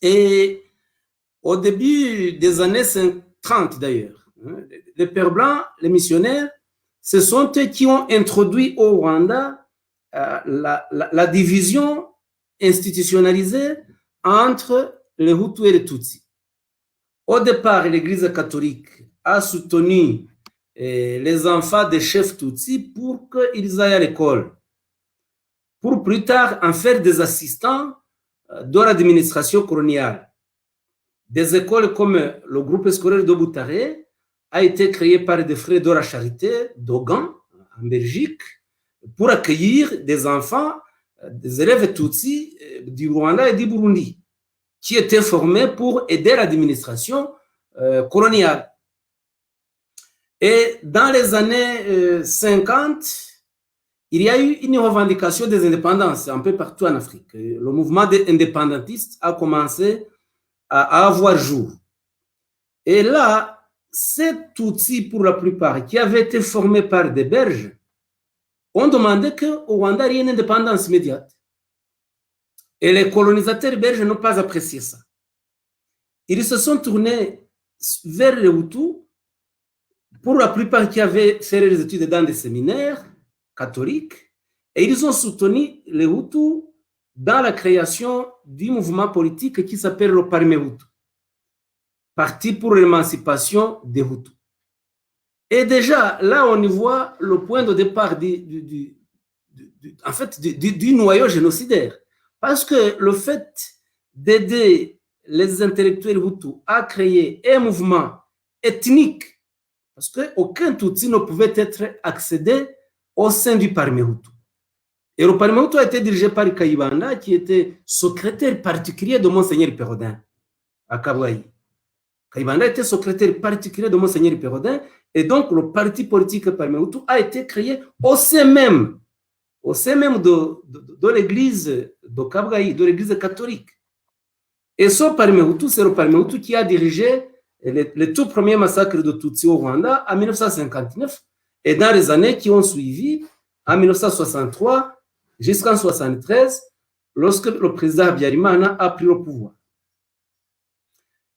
Et au début des années 30 d'ailleurs, les pères blancs, les missionnaires, ce sont eux qui ont introduit au Rwanda la division institutionnalisée entre les Hutus et les Tutsis. Au départ, l'Église catholique a soutenu les enfants des chefs Tutsis pour qu'ils aillent à l'école, pour plus tard en faire des assistants de l'administration coloniale. Des écoles comme le groupe scolaire de Butare a été créé par des frères de la Charité d'Ogan, en Belgique, pour accueillir des enfants, des élèves Tutsis du Rwanda et du Burundi, qui étaient formés pour aider l'administration coloniale. Et dans les années 50, il y a eu une revendication des indépendances un peu partout en Afrique. Le mouvement des indépendantistes a commencé à avoir jour. Et là, ces Tutsis, pour la plupart, qui avaient été formés par des Belges, ont demandé qu'au Rwanda, il y ait une indépendance immédiate. Et les colonisateurs belges n'ont pas apprécié ça. Ils se sont tournés vers les Hutus, pour la plupart qui avaient fait les études dans des séminaires catholiques, et ils ont soutenu les Hutus dans la création du mouvement politique qui s'appelle le Parmi Hutu, Parti pour l'émancipation des Hutus. Et déjà, là, on y voit le point de départ du noyau génocidaire. Parce que le fait d'aider les intellectuels Hutus à créer un mouvement ethnique, parce qu'aucun Tutsi ne pouvait être accédé au sein du Parmi Hutu. Et le Parmi Hutu a été dirigé par Kayibanda, qui était secrétaire particulier de Monseigneur Pérodin à Kabwaï. Kayibanda était secrétaire particulier de Monseigneur Pérodin, et donc le parti politique Parmi Hutu a été créé au sein même de l'église de Kabwaï, de l'église catholique. Et ce Parmi Hutu, c'est le Parmi Hutu qui a dirigé le tout premier massacre de Tutsi au Rwanda en 1959 et dans les années qui ont suivi, en 1963 jusqu'en 1973, lorsque le président Habyarimana a pris le pouvoir.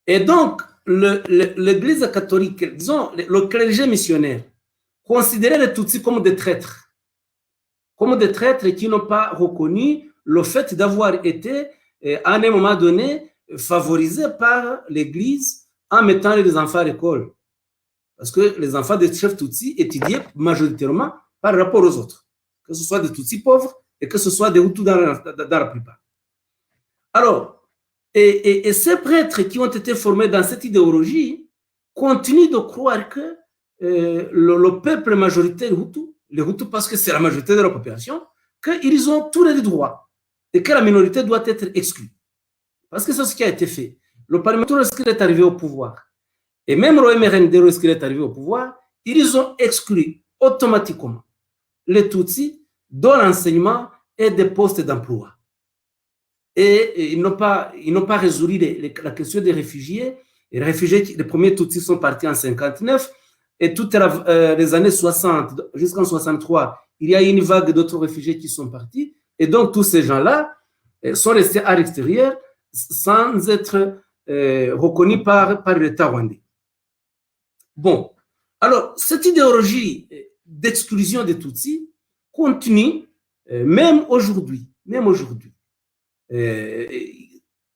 Et donc, l'église catholique, disons, le clergé missionnaire, considéraient les Tutsis comme des traîtres qui n'ont pas reconnu le fait d'avoir été, à un moment donné, favorisés par l'Église en mettant les enfants à l'école. Parce que les enfants des chefs Tutsis étudiaient majoritairement par rapport aux autres, que ce soit des Tutsis pauvres et que ce soit des Hutus dans la plupart. Alors, et ces prêtres qui ont été formés dans cette idéologie continuent de croire que le peuple majoritaire Hutu, les Hutus parce que c'est la majorité de la population, qu'ils ont tous les droits et que la minorité doit être exclue. Parce que c'est ce qui a été fait. Le parlementaire, lorsqu'il est arrivé au pouvoir, et même le MRND, lorsqu'il est arrivé au pouvoir, ils ont exclu automatiquement les Tutsis de l'enseignement et des postes d'emploi. Et ils n'ont pas résolu la question des réfugiés. Les premiers Tutsis sont partis en 59, et toutes les années 60 jusqu'en 63, il y a une vague d'autres réfugiés qui sont partis. Et donc, tous ces gens-là sont restés à l'extérieur sans être reconnus par l'État rwandais. Bon, alors, cette idéologie d'exclusion des Tutsis continue même aujourd'hui.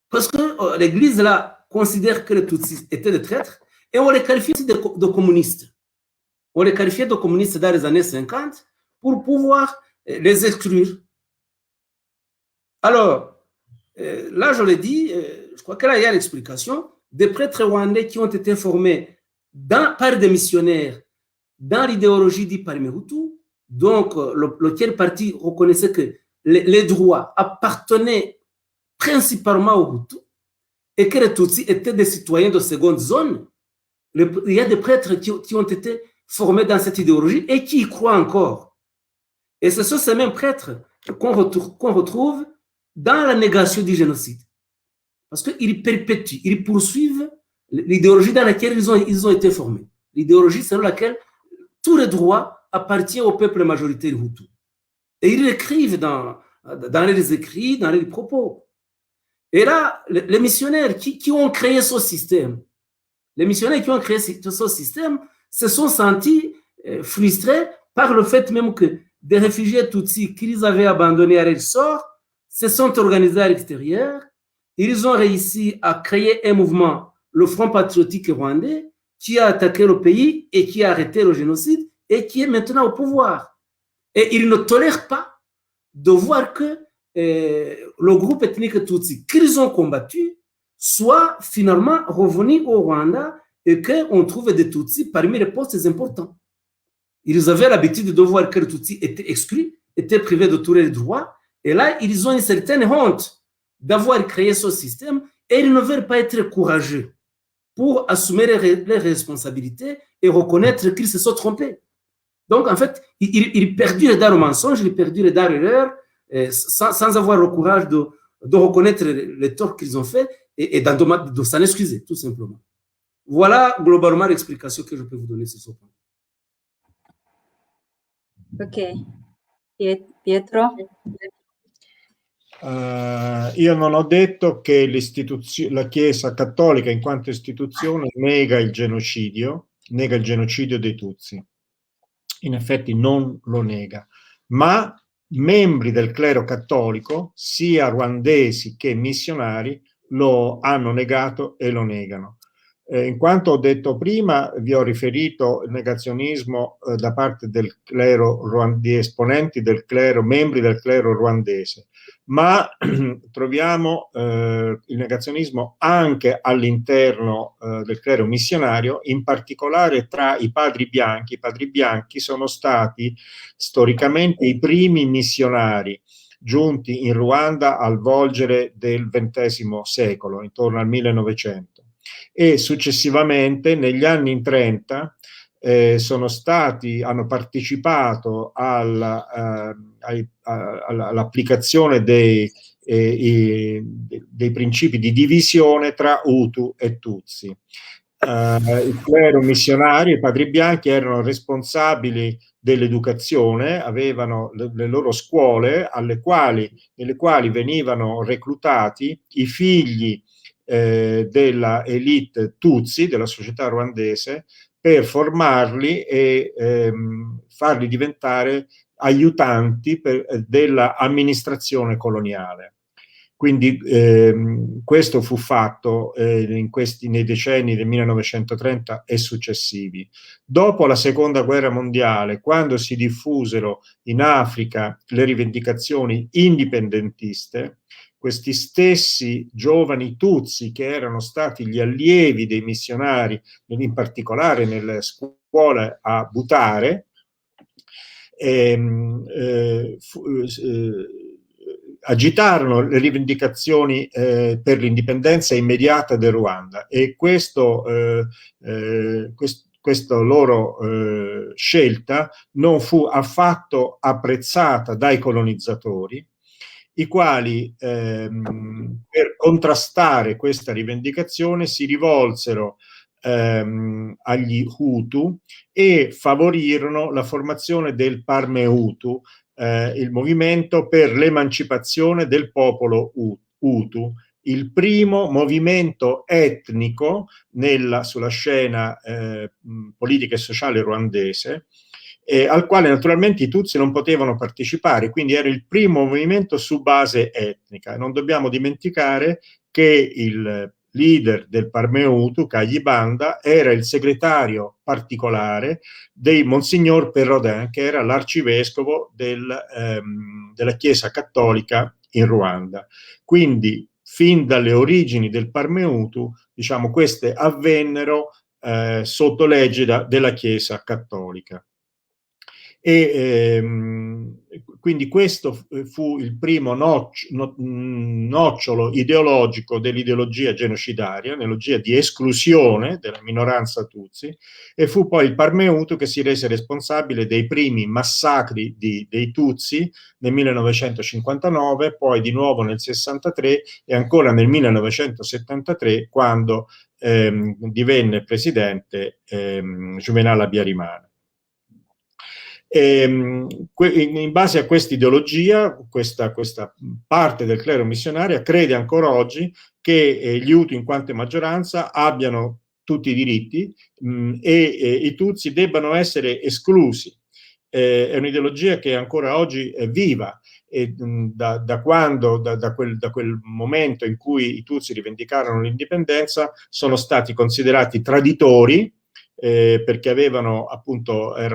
Parce que l'Église là considère que les Tutsis étaient des traîtres et on les qualifie de communistes. On les qualifiait de communistes dans les années 50 pour pouvoir les exclure. Alors, là, je l'ai dit, je crois que là, il y a l'explication des prêtres rwandais qui ont été formés par des missionnaires dans l'idéologie du Parmi Hutu, donc lequel parti reconnaissait que les droits appartenaient principalement aux Hutus et que les Tutsis étaient des citoyens de seconde zone. Il y a des prêtres qui ont été formés dans cette idéologie et qui y croient encore. Et ce sont ces mêmes prêtres qu'on retrouve dans la négation du génocide. Parce qu'ils perpétuent, ils poursuivent l'idéologie dans laquelle ils ont été formés. L'idéologie selon laquelle tous les droits appartiennent au peuple majoritaire Hutu. Et ils l'écrivent dans les écrits, dans les propos. Et là, les missionnaires qui ont créé ce système, se sont sentis frustrés par le fait même que des réfugiés Tutsis qu'ils avaient abandonnés à leur sort se sont organisés à l'extérieur. Ils ont réussi à créer un mouvement, le Front patriotique rwandais, qui a attaqué le pays et qui a arrêté le génocide et qui est maintenant au pouvoir. Et ils ne tolèrent pas de voir que le groupe ethnique Tutsi qu'ils ont combattu soit finalement revenu au Rwanda et qu'on trouve des Tutsis parmi les postes importants. Ils avaient l'habitude de voir que les Tutsis étaient exclus, étaient privés de tous les droits, et là, ils ont une certaine honte d'avoir créé ce système et ils ne veulent pas être courageux pour assumer les responsabilités et reconnaître qu'ils se sont trompés. Donc, en fait, ils perdurent dans le mensonge, ils perdurent dans l'erreur, sans avoir le courage de reconnaître les torts qu'ils ont faits et de s'en excuser, tout simplement. Voilà globalement l'explication que je peux vous donner sur ce point. Ok. Pietro? Io non ho detto che la Chiesa cattolica in quanto istituzione nega il genocidio dei Tutsi. In effetti non lo nega, ma membri del clero cattolico, sia ruandesi che missionari, lo hanno negato e lo negano. In quanto ho detto prima, vi ho riferito il negazionismo da parte del clero di esponenti del clero, membri del clero ruandese, ma troviamo il negazionismo anche all'interno del clero missionario, in particolare tra i padri bianchi. I padri bianchi sono stati storicamente i primi missionari giunti in Ruanda al volgere del XX secolo, intorno al 1900. E successivamente negli anni 30 hanno partecipato all'applicazione dei principi di divisione tra Hutu e Tutsi. Il clero missionario, i padri bianchi, erano responsabili dell'educazione, avevano le loro scuole nelle quali venivano reclutati i figli della elite Tutsi, della società ruandese, per formarli e farli diventare aiutanti dell'amministrazione coloniale. Quindi questo fu fatto nei decenni del 1930 e successivi. Dopo la Seconda Guerra Mondiale, quando si diffusero in Africa le rivendicazioni indipendentiste, questi stessi giovani Tutsi, che erano stati gli allievi dei missionari, in particolare nelle scuole a Butare, agitarono le rivendicazioni per l'indipendenza immediata del Ruanda, e questa loro scelta non fu affatto apprezzata dai colonizzatori, i quali per contrastare questa rivendicazione si rivolsero agli Hutu e favorirono la formazione del Parmehutu, il movimento per l'emancipazione del popolo Hutu, il primo movimento etnico sulla scena politica e sociale ruandese, al quale naturalmente i Tutsi non potevano partecipare, quindi era il primo movimento su base etnica. Non dobbiamo dimenticare che il leader del Parmehutu, Kayibanda, era il segretario particolare di Monsignor Perrodin, che era l'arcivescovo della Chiesa Cattolica in Ruanda. Quindi, fin dalle origini del Parmehutu, diciamo, queste avvennero sotto l'egida della Chiesa Cattolica. E quindi questo fu il primo nocciolo ideologico dell'ideologia genocidaria, un'ideologia di esclusione della minoranza Tutsi, e fu poi il Parmehutu che si rese responsabile dei primi massacri dei Tutsi nel 1959, poi di nuovo nel 63 e ancora nel 1973, quando divenne presidente Juvenal Habyarimana. In base a questa ideologia, questa parte del clero missionario crede ancora oggi che gli Hutu in quanto maggioranza abbiano tutti i diritti e i Tutsi debbano essere esclusi. È un'ideologia che ancora oggi è viva, e da quel momento in cui i Tutsi rivendicarono l'indipendenza sono stati considerati traditori, perché erano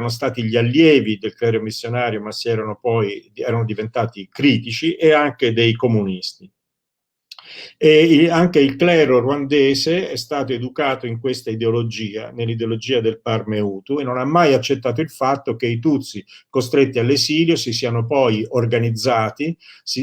stati gli allievi del clero missionario, ma erano diventati critici, e anche dei comunisti. E anche il clero ruandese è stato educato in questa ideologia, nell'ideologia del Parmehutu, e non ha mai accettato il fatto che i Tutsi, costretti all'esilio, si siano poi organizzati,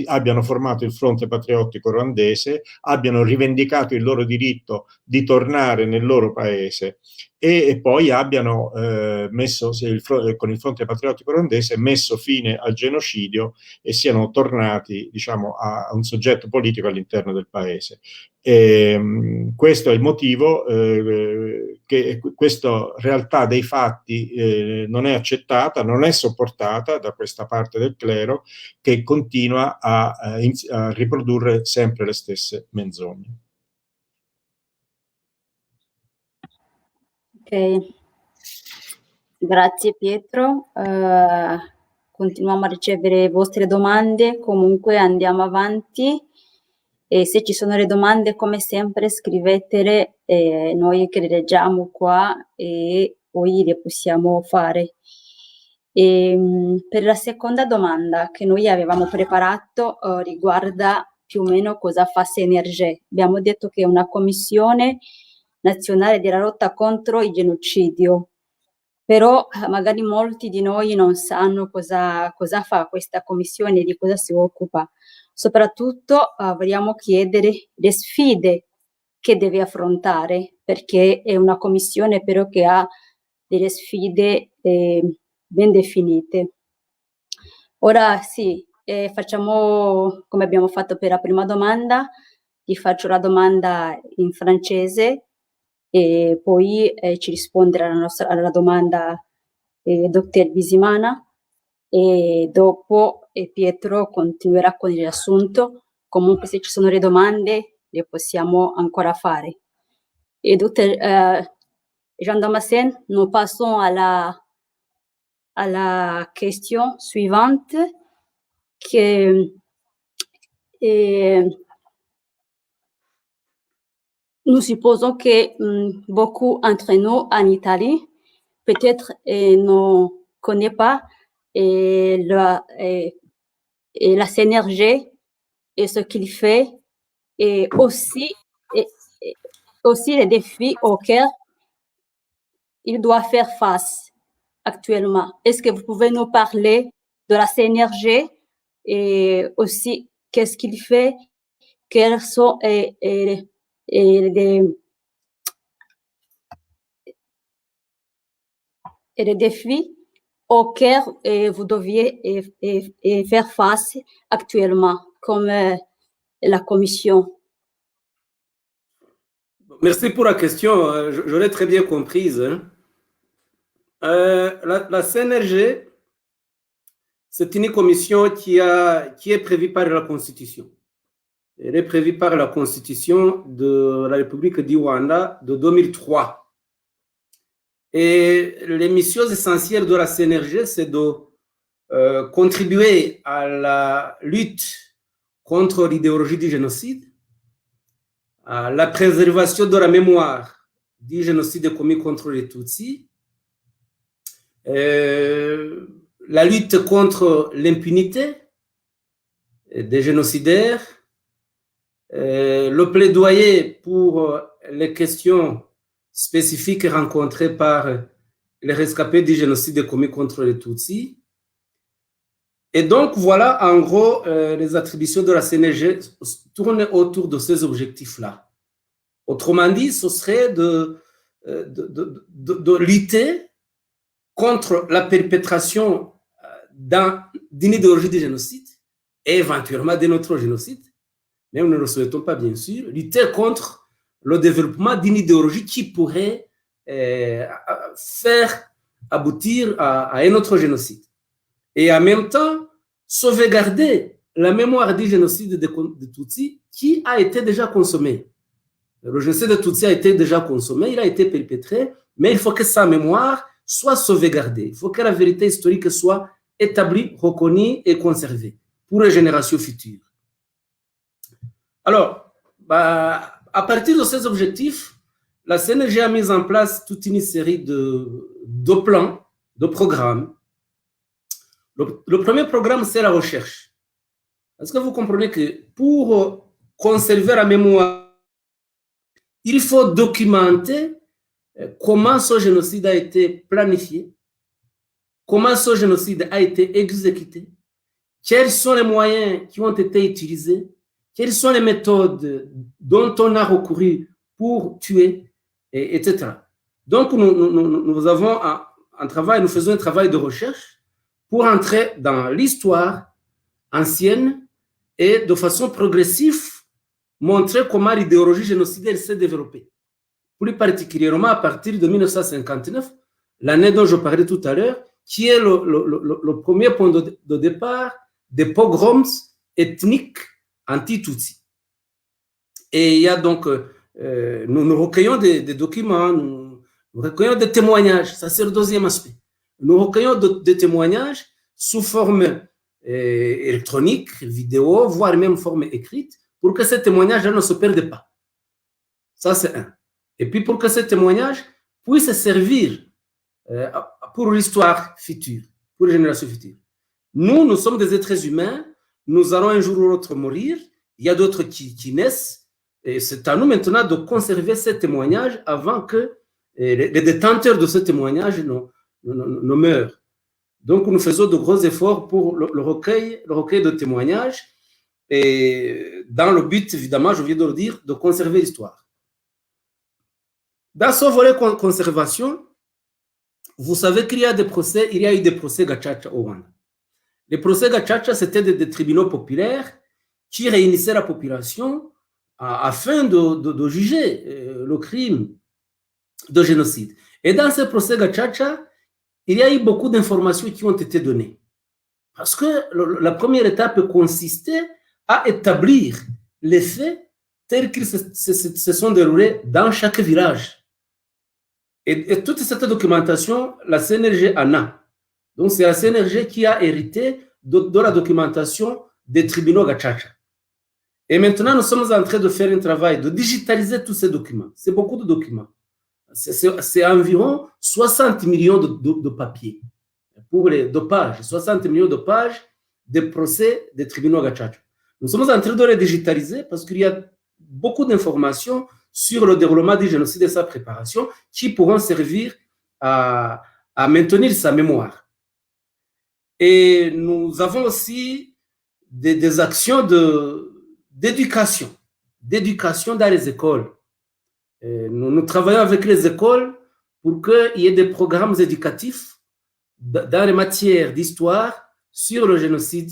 abbiano formato il Fronte Patriottico Ruandese, abbiano rivendicato il loro diritto di tornare nel loro paese, e poi abbiano con il Fronte Patriottico Ruandese messo fine al genocidio e siano tornati, diciamo, a un soggetto politico all'interno del paese. Questo è il motivo che questa realtà dei fatti non è accettata, non è sopportata da questa parte del clero, che continua a riprodurre sempre le stesse menzogne. Ok, grazie Pietro. Continuiamo a ricevere le vostre domande, comunque andiamo avanti, e se ci sono le domande, come sempre, scrivetele, noi che le leggiamo qua e poi le possiamo fare. Per la seconda domanda che noi avevamo preparato riguarda più o meno cosa fa Senerge. Abbiamo detto che è una commissione nazionale della lotta contro il genocidio, però magari molti di noi non sanno cosa fa questa commissione, di cosa si occupa. Soprattutto vogliamo chiedere le sfide che deve affrontare, perché è una commissione però che ha delle sfide ben definite. Ora sì, facciamo come abbiamo fatto per la prima domanda, ti faccio la domanda in francese e poi ci risponderà alla domanda Dr. Bisimana, e dopo Pietro continuerà con il riassunto. Comunque se ci sono le domande le possiamo ancora fare. Jean Damascène, nous passons à la question suivante. Nous supposons que beaucoup d'entre nous en Italie, peut-être ne connaissent pas la CNRG et ce qu'il fait, et aussi les défis auxquels il doit faire face actuellement. Est-ce que vous pouvez nous parler de la CNRG et aussi qu'est-ce qu'il fait, quels sont les défis auxquels vous deviez faire face actuellement comme la Commission? Merci pour la question, je l'ai très bien comprise. La CNRG, c'est une commission qui est prévue par la Constitution. Elle est prévue par la Constitution de la République du Rwanda de 2003. Et les missions essentielles de la CNRG, c'est de contribuer à la lutte contre l'idéologie du génocide, à la préservation de la mémoire du génocide commis contre les Tutsis, la lutte contre l'impunité des génocidaires, le plaidoyer pour les questions spécifiques rencontrées par les rescapés du génocide commis contre les Tutsis. Et donc, voilà, en gros, les attributions de la CNRG tournent autour de ces objectifs-là. Autrement dit, ce serait de lutter contre la perpétration d'une idéologie du génocide et éventuellement d'un autre génocide, mais nous ne le souhaitons pas, bien sûr, lutter contre le développement d'une idéologie qui pourrait faire aboutir à un autre génocide. Et en même temps, sauvegarder la mémoire du génocide de Tutsis qui a été déjà consommé. Le génocide de Tutsis a été déjà consommé, il a été perpétré, mais il faut que sa mémoire soit sauvegardée. Il faut que la vérité historique soit établie, reconnue et conservée pour les générations futures. Alors, à partir de ces objectifs, la CNRG a mis en place toute une série de plans, de programmes. Le premier programme, c'est la recherche. Est-ce que vous comprenez que pour conserver la mémoire, il faut documenter comment ce génocide a été planifié, comment ce génocide a été exécuté, quels sont les moyens qui ont été utilisés, quelles sont les méthodes dont on a recouru pour tuer, etc. Donc, nous faisons un travail de recherche pour entrer dans l'histoire ancienne et de façon progressive montrer comment l'idéologie génocidaire s'est développée. Plus particulièrement à partir de 1959, l'année dont je parlais tout à l'heure, qui est le premier point de départ des pogroms ethniques anti-Tutsis. Et il y a donc, nous recueillons des documents, nous recueillons des témoignages, ça c'est le deuxième aspect. Nous recueillons des témoignages sous forme électronique, vidéo, voire même forme écrite, pour que ces témoignages ne se perdent pas. Ça, c'est un. Et puis, pour que ces témoignages puissent servir pour l'histoire future, pour les générations futures. Nous sommes des êtres humains, nous allons un jour ou l'autre mourir, il y a d'autres qui naissent, et c'est à nous maintenant de conserver ces témoignages avant que les détenteurs de ces témoignages ne meurent. Donc, nous faisons de gros efforts pour le recueil de témoignages, et dans le but, évidemment, je viens de le dire, de conserver l'histoire. Dans ce volet conservation, vous savez qu'il y a eu des procès Gacaca au Rwanda. Les procès Gacaca, c'était des tribunaux populaires qui réunissaient la population afin de juger le crime de génocide. Et dans ces procès Gacaca, il y a eu beaucoup d'informations qui ont été données. Parce que la première étape consistait à établir les faits tels qu'ils se sont déroulés dans chaque village. Et toute cette documentation, la CNRG en a. Donc, c'est la CNRG qui a hérité de la documentation des tribunaux Gacaca. Et maintenant, nous sommes en train de faire un travail de digitaliser tous ces documents. C'est beaucoup de documents. C'est environ 60 millions de papiers pour de pages, 60 millions de pages de procès des tribunaux Gacaca. Nous sommes en train de les digitaliser parce qu'il y a beaucoup d'informations sur le déroulement du génocide et sa préparation qui pourront servir à maintenir sa mémoire. Et nous avons aussi des actions d'éducation dans les écoles. Nous travaillons avec les écoles pour qu'il y ait des programmes éducatifs dans les matières d'histoire sur le génocide.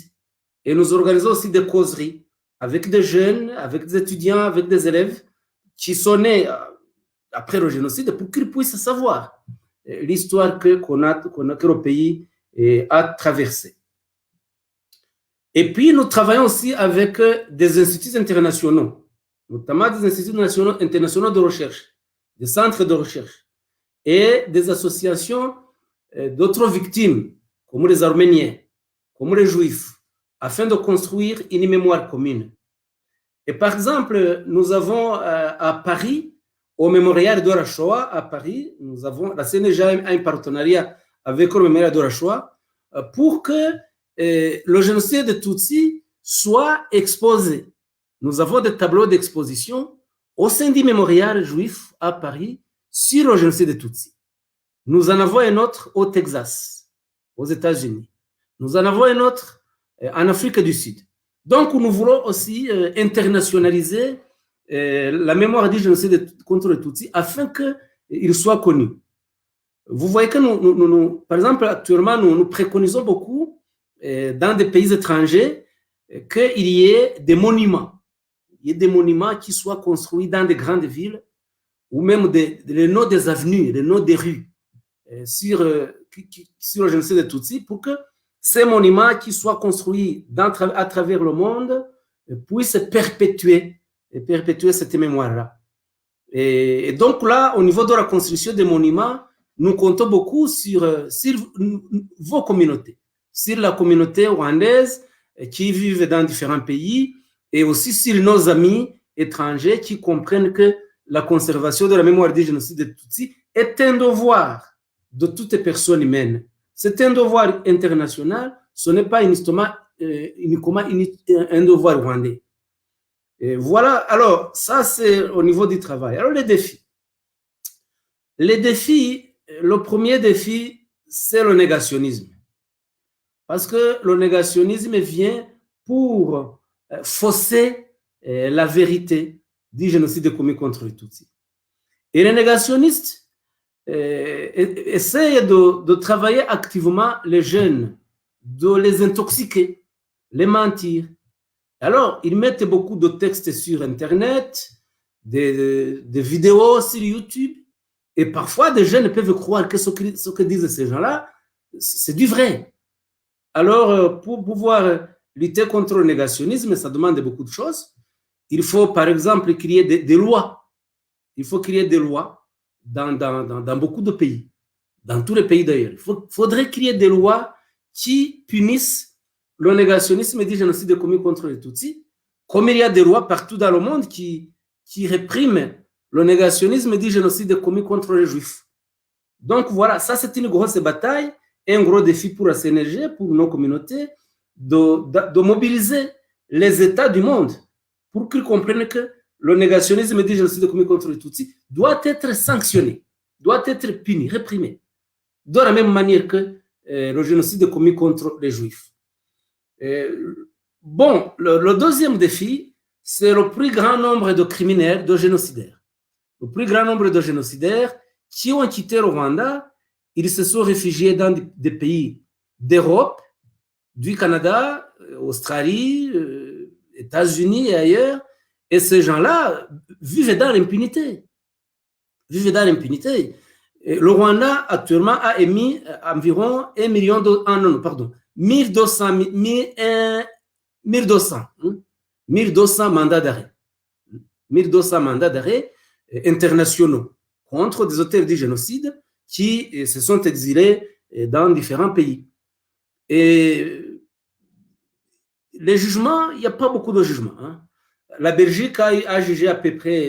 Et nous organisons aussi des causeries avec des jeunes, avec des étudiants, avec des élèves qui sont nés après le génocide pour qu'ils puissent savoir l'histoire que le pays a traversée. Et puis, nous travaillons aussi avec des instituts internationaux, notamment des instituts internationaux de recherche, des centres de recherche et des associations d'autres victimes, comme les Arméniens, comme les Juifs, afin de construire une mémoire commune. Et par exemple, nous avons à Paris, au mémorial de la Shoah, à Paris, la CNRG a un partenariat avec le mémorial de la Shoah pour que le génocide de Tutsi soit exposé. Nous avons des tableaux d'exposition au sein du mémorial juif à Paris sur le génocide de Tutsi. Nous en avons un autre au Texas, aux États-Unis. Nous en avons un autre en Afrique du Sud. Donc, nous voulons aussi internationaliser la mémoire du génocide contre les Tutsis afin qu'il soit connu. Vous voyez que nous, par exemple, actuellement, nous préconisons beaucoup dans des pays étrangers qu'il y ait des monuments. Il y ait des monuments qui soient construits dans des grandes villes ou même les noms des avenues, les noms des rues sur le génocide des Tutsis pour que ces monuments qui soient construits à travers le monde puissent perpétuer cette mémoire-là. Et donc là, au niveau de la construction des monuments, nous comptons beaucoup sur vos communautés, sur la communauté rwandaise qui vivent dans différents pays et aussi sur nos amis étrangers qui comprennent que la conservation de la mémoire du génocide des Tutsis est un devoir de toute personne humaine. C'est un devoir international, ce n'est pas uniquement un devoir rwandais. Et voilà, alors ça c'est au niveau du travail. Alors les défis. Les défis, le premier défi, c'est le négationnisme. Parce que le négationnisme vient pour fausser la vérité du génocide commis contre les Tutsis. Et les négationnistes essayent de travailler activement les jeunes, de les intoxiquer, les mentir. Alors, ils mettent beaucoup de textes sur Internet, des vidéos sur YouTube, et parfois des jeunes peuvent croire que ce que disent ces gens-là, c'est du vrai. Alors, pour pouvoir lutter contre le négationnisme, ça demande beaucoup de choses. Il faut, par exemple, créer des lois. Il faut créer des lois dans beaucoup de pays, dans tous les pays d'ailleurs. Il faudrait créer des lois qui punissent le négationnisme du génocide commis contre les Tutsis, comme il y a des lois partout dans le monde qui répriment le négationnisme du génocide commis contre les Juifs. Donc voilà, ça c'est une grosse bataille et un gros défi pour la CNRG, pour nos communautés, de mobiliser les États du monde pour qu'ils comprennent que le négationnisme du génocide commis contre les Tutsis doit être sanctionné, doit être puni, réprimé, de la même manière que le génocide commis contre les Juifs. Bon, le deuxième défi, c'est le plus grand nombre de criminels, de génocidaires. Le plus grand nombre de génocidaires qui ont quitté le Rwanda, ils se sont réfugiés dans des pays d'Europe, du Canada, Australie, États-Unis et ailleurs. Et ces gens-là vivent dans l'impunité. Le Rwanda, actuellement, a émis environ 1200 mandats d'arrêt. 1200 mandats d'arrêt internationaux contre des auteurs du génocide qui se sont exilés dans différents pays. Et les jugements, il n'y a pas beaucoup de jugements. Hein. La Belgique a jugé à peu près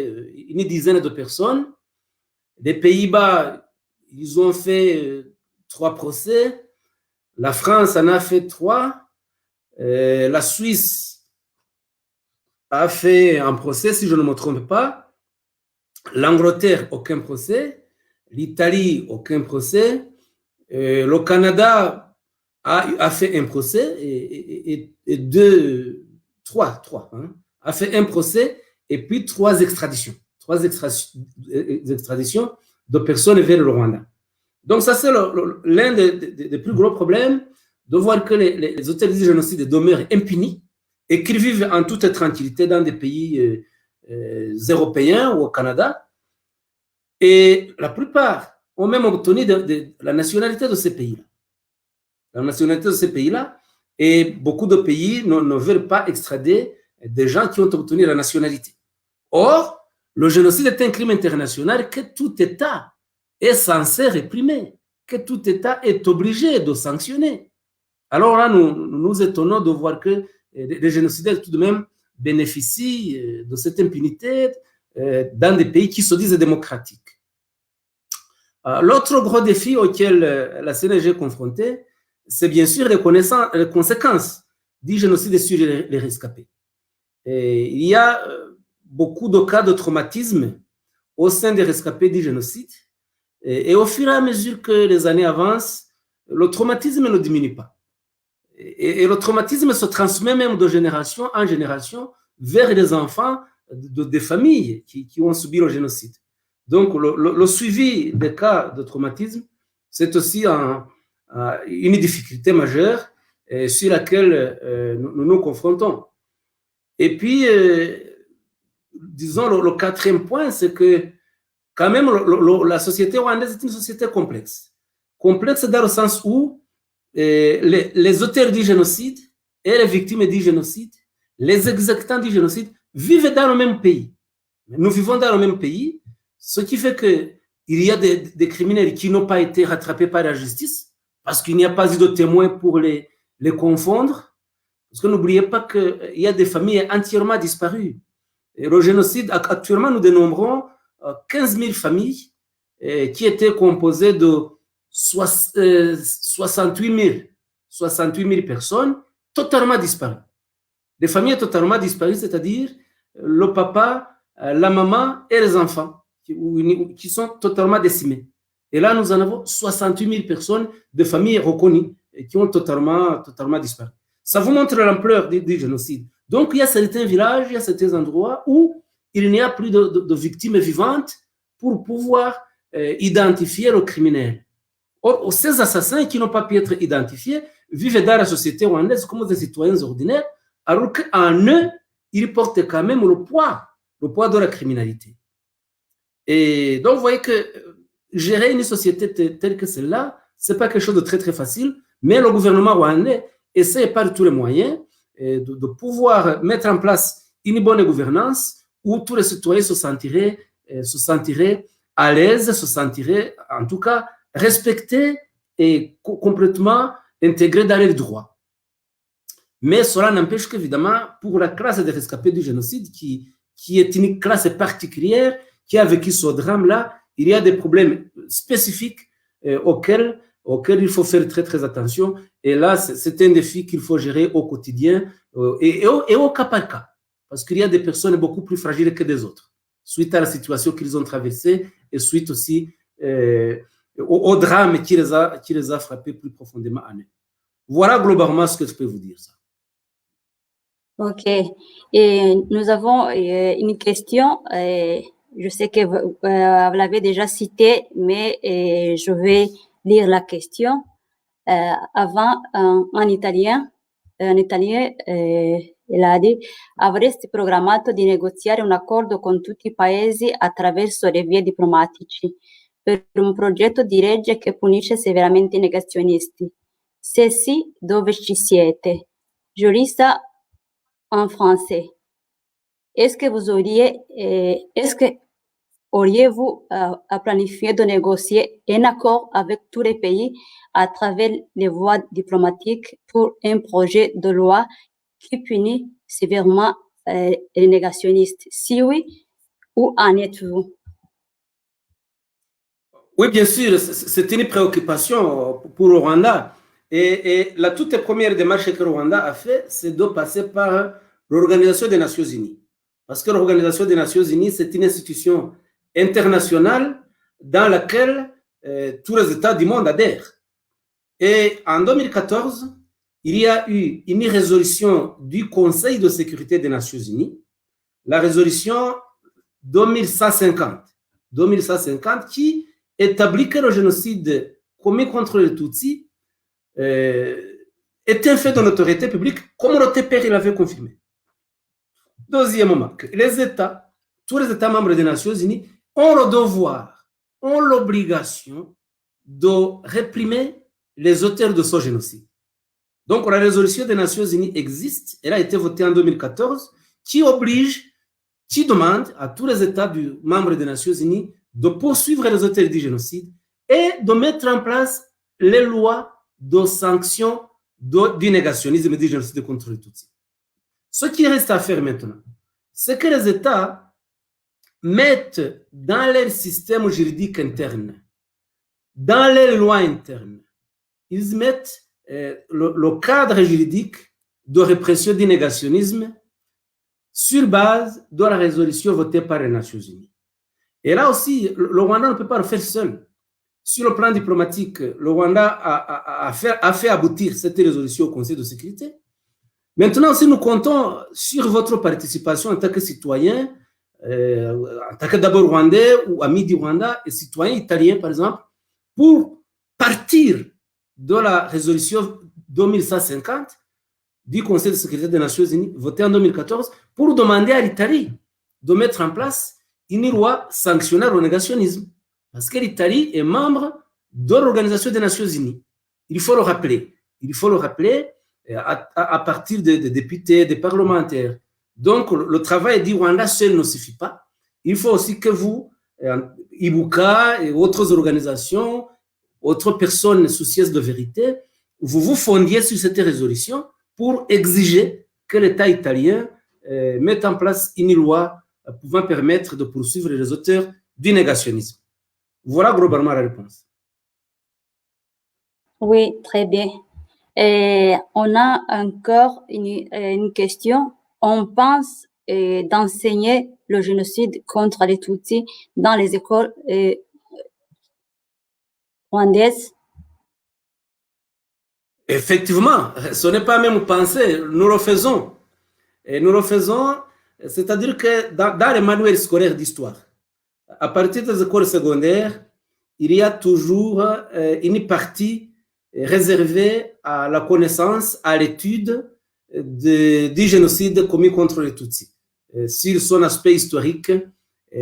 une dizaine de personnes. Les Pays-Bas, ils ont fait 3 procès. La France en a fait 3. La Suisse a fait un procès, si je ne me trompe pas. L'Angleterre, aucun procès. L'Italie, aucun procès. Le Canada a fait un procès et 3 hein, a fait un procès et puis 3 extraditions. 3 extraditions de personnes vers le Rwanda. Donc ça, c'est l'un des plus gros problèmes de voir que les auteurs du génocide demeurent impunis et qu'ils vivent en toute tranquillité dans des pays européens ou au Canada. Et la plupart ont même obtenu la nationalité de ces pays-là. La nationalité de ces pays-là, et beaucoup de pays ne veulent pas extrader des gens qui ont obtenu la nationalité. Or, le génocide est un crime international que tout État est censé réprimer, que tout État est obligé de sanctionner. Alors là, nous nous étonnons de voir que les génocidaires tout de même bénéficient de cette impunité dans des pays qui se disent démocratiques. L'autre gros défi auquel la CNG est confrontée, c'est bien sûr les conséquences du génocide sur les rescapés. Et il y a beaucoup de cas de traumatisme au sein des rescapés du génocide. Et au fur et à mesure que les années avancent, le traumatisme ne diminue pas. Et le traumatisme se transmet même de génération en génération vers les enfants des familles qui ont subi le génocide. Donc, le suivi des cas de traumatisme, c'est aussi une difficulté majeure sur laquelle nous nous confrontons. Et puis, disons, le quatrième point, c'est que quand même, la société rwandaise est une société complexe. Complexe dans le sens où les auteurs du génocide et les victimes du génocide, les exécutants du génocide vivent dans le même pays. Nous vivons dans le même pays, ce qui fait qu'il y a des criminels qui n'ont pas été rattrapés par la justice parce qu'il n'y a pas eu de témoins pour les confondre. Parce que n'oubliez pas qu'il y a des familles entièrement disparues. Et le génocide, actuellement, nous dénombrons 15 000 familles qui étaient composées de 68 000 personnes totalement disparues. Des familles totalement disparues, c'est-à-dire le papa, la maman et les enfants qui sont totalement décimés. Et là, nous en avons 68 000 personnes de familles reconnues et qui ont totalement disparu. Ça vous montre l'ampleur du génocide. Donc, il y a certains villages, il y a certains endroits où il n'y a plus de victimes vivantes pour pouvoir identifier le criminel. Or, ces assassins qui n'ont pas pu être identifiés vivent dans la société rwandaise comme des citoyens ordinaires, alors qu'en eux, ils portent quand même le poids de la criminalité. Et donc, vous voyez que gérer une société telle que celle-là, ce n'est pas quelque chose de très, très facile, mais le gouvernement rwandais essaie par tous les moyens de pouvoir mettre en place une bonne gouvernance où tous les citoyens se sentiraient à l'aise, se sentiraient en tout cas respectés et complètement intégrés dans les droits. Mais cela n'empêche qu'évidemment, pour la classe des rescapés du génocide, qui est une classe particulière, qui a vécu ce drame-là, il y a des problèmes spécifiques auxquels il faut faire très, très attention. Et là, c'est un défi qu'il faut gérer au quotidien et au cas par cas. Parce qu'il y a des personnes beaucoup plus fragiles que des autres, suite à la situation qu'ils ont traversée et suite aussi au drame qui les a frappés plus profondément en eux. Voilà globalement ce que je peux vous dire. Ça. Ok. Et nous avons une question. Je sais que vous l'avez déjà citée, mais je vais lire la question. Avant, en italien, Eladi, avresti programmato di negoziare un accordo con tutti i paesi attraverso le vie diplomatiche per un progetto di legge che punisce severamente i negazionisti. Se sì, dove ci siete? Giurista en français. Est-ce que auriez-vous planifié de négocier un accord avec tous les pays à travers les voies diplomatiques pour un projet de loi qui punit sévèrement les négationnistes? Si oui, où en êtes-vous? Oui, bien sûr, c'est une préoccupation pour le Rwanda. Et la toute première démarche que le Rwanda a fait, c'est de passer par l'Organisation des Nations Unies. Parce que l'Organisation des Nations Unies, c'est une institution internationale dans laquelle tous les États du monde adhèrent. Et en 2014, il y a eu une résolution du Conseil de sécurité des Nations Unies, la résolution 2150, qui établit que le génocide commis contre les Tutsis est un fait de notoriété publique, comme le TPR l'avait confirmé. Deuxièmement, les États, tous les États membres des Nations Unies ont le devoir, ont l'obligation de réprimer les auteurs de ce génocide. Donc, la résolution des Nations Unies existe, elle a été votée en 2014, qui demande à tous les États membres des Nations Unies de poursuivre les auteurs du génocide et de mettre en place les lois de sanctions du négationnisme et du génocide contre les Tutsis. Ce qui reste à faire maintenant, c'est que les États mettent dans leur système juridique interne, dans les lois internes, ils mettent le cadre juridique de répression du négationnisme sur base de la résolution votée par les Nations Unies. Et là aussi, le Rwanda ne peut pas le faire seul. Sur le plan diplomatique, le Rwanda a fait aboutir cette résolution au Conseil de sécurité. Maintenant, si nous comptons sur votre participation en tant que citoyen, en tant que d'abord Rwandais ou ami du Rwanda et citoyen italien, par exemple, pour partir de la résolution 2150 du Conseil de sécurité des Nations Unies, votée en 2014, pour demander à l'Italie de mettre en place une loi sanctionnant le négationnisme. Parce que l'Italie est membre de l'Organisation des Nations Unies. Il faut le rappeler. Il faut le rappeler à partir des députés, des parlementaires. Donc, le travail du Rwanda seul ne suffit pas. Il faut aussi que vous, Ibuka et autres organisations, autres personnes soucieuses de vérité, vous vous fondiez sur cette résolution pour exiger que l'État italien mette en place une loi pouvant permettre de poursuivre les auteurs du négationnisme. Voilà globalement la réponse. Oui, très bien. Et on a encore une question. On pense d'enseigner le génocide contre les Tutsis dans les écoles rwandaises? Effectivement, ce n'est pas même pensé, nous le faisons. Et nous le faisons, c'est-à-dire que dans les manuels scolaires d'histoire, à partir des écoles secondaires, il y a toujours une partie réservée à la connaissance, à l'étude du génocide commis contre les Tutsis, sur son aspect historique,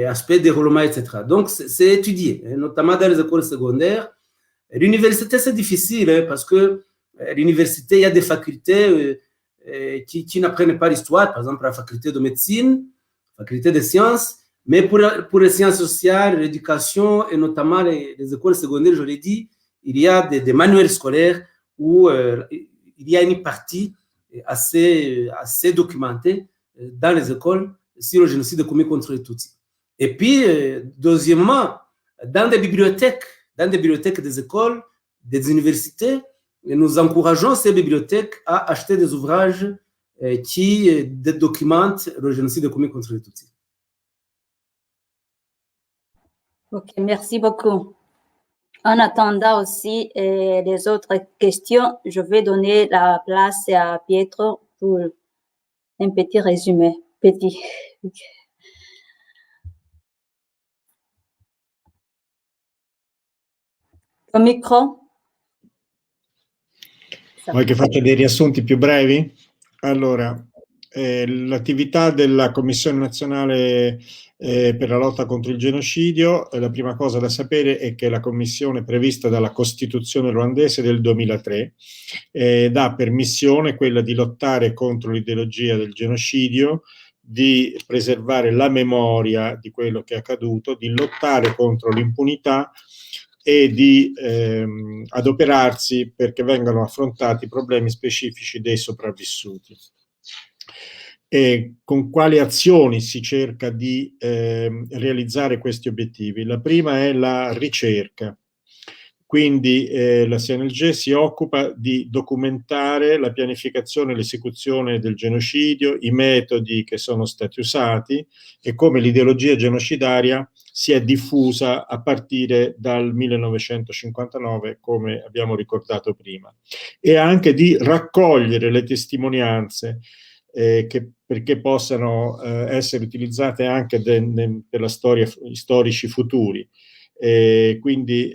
aspect déroulement, etc. Donc, c'est étudié, notamment dans les écoles secondaires. L'université, c'est difficile parce que l'université, il y a des facultés qui n'apprennent pas l'histoire, par exemple la faculté de médecine, la faculté des sciences, mais pour les sciences sociales, l'éducation et notamment les écoles secondaires, je l'ai dit, il y a des manuels scolaires où il y a une partie assez documentée dans les écoles sur le génocide commis contre les Tutsis. Et puis, deuxièmement, dans des bibliothèques des écoles, des universités, nous encourageons ces bibliothèques à acheter des ouvrages qui documentent le génocide commis contre les Tutsis. Ok, merci beaucoup. En attendant aussi les autres questions, je vais donner la place à Pietro pour un petit résumé. Petit. Ton micro? Vuoi che faccia dei riassunti più brevi? Allora, l'attività della Commissione nazionale per la lotta contro il genocidio, la prima cosa da sapere è che la commissione prevista dalla Costituzione ruandese del 2003 dà per missione quella di lottare contro l'ideologia del genocidio, di preservare la memoria di quello che è accaduto, di lottare contro l'impunità e di adoperarsi perché vengano affrontati problemi specifici dei sopravvissuti. E con quali azioni si cerca di realizzare questi obiettivi? La prima è la ricerca. Quindi la CNLG si occupa di documentare la pianificazione e l'esecuzione del genocidio, i metodi che sono stati usati e come l'ideologia genocidaria si è diffusa a partire dal 1959, come abbiamo ricordato prima, e anche di raccogliere le testimonianze perché possano essere utilizzate anche per la storia, storici futuri. Quindi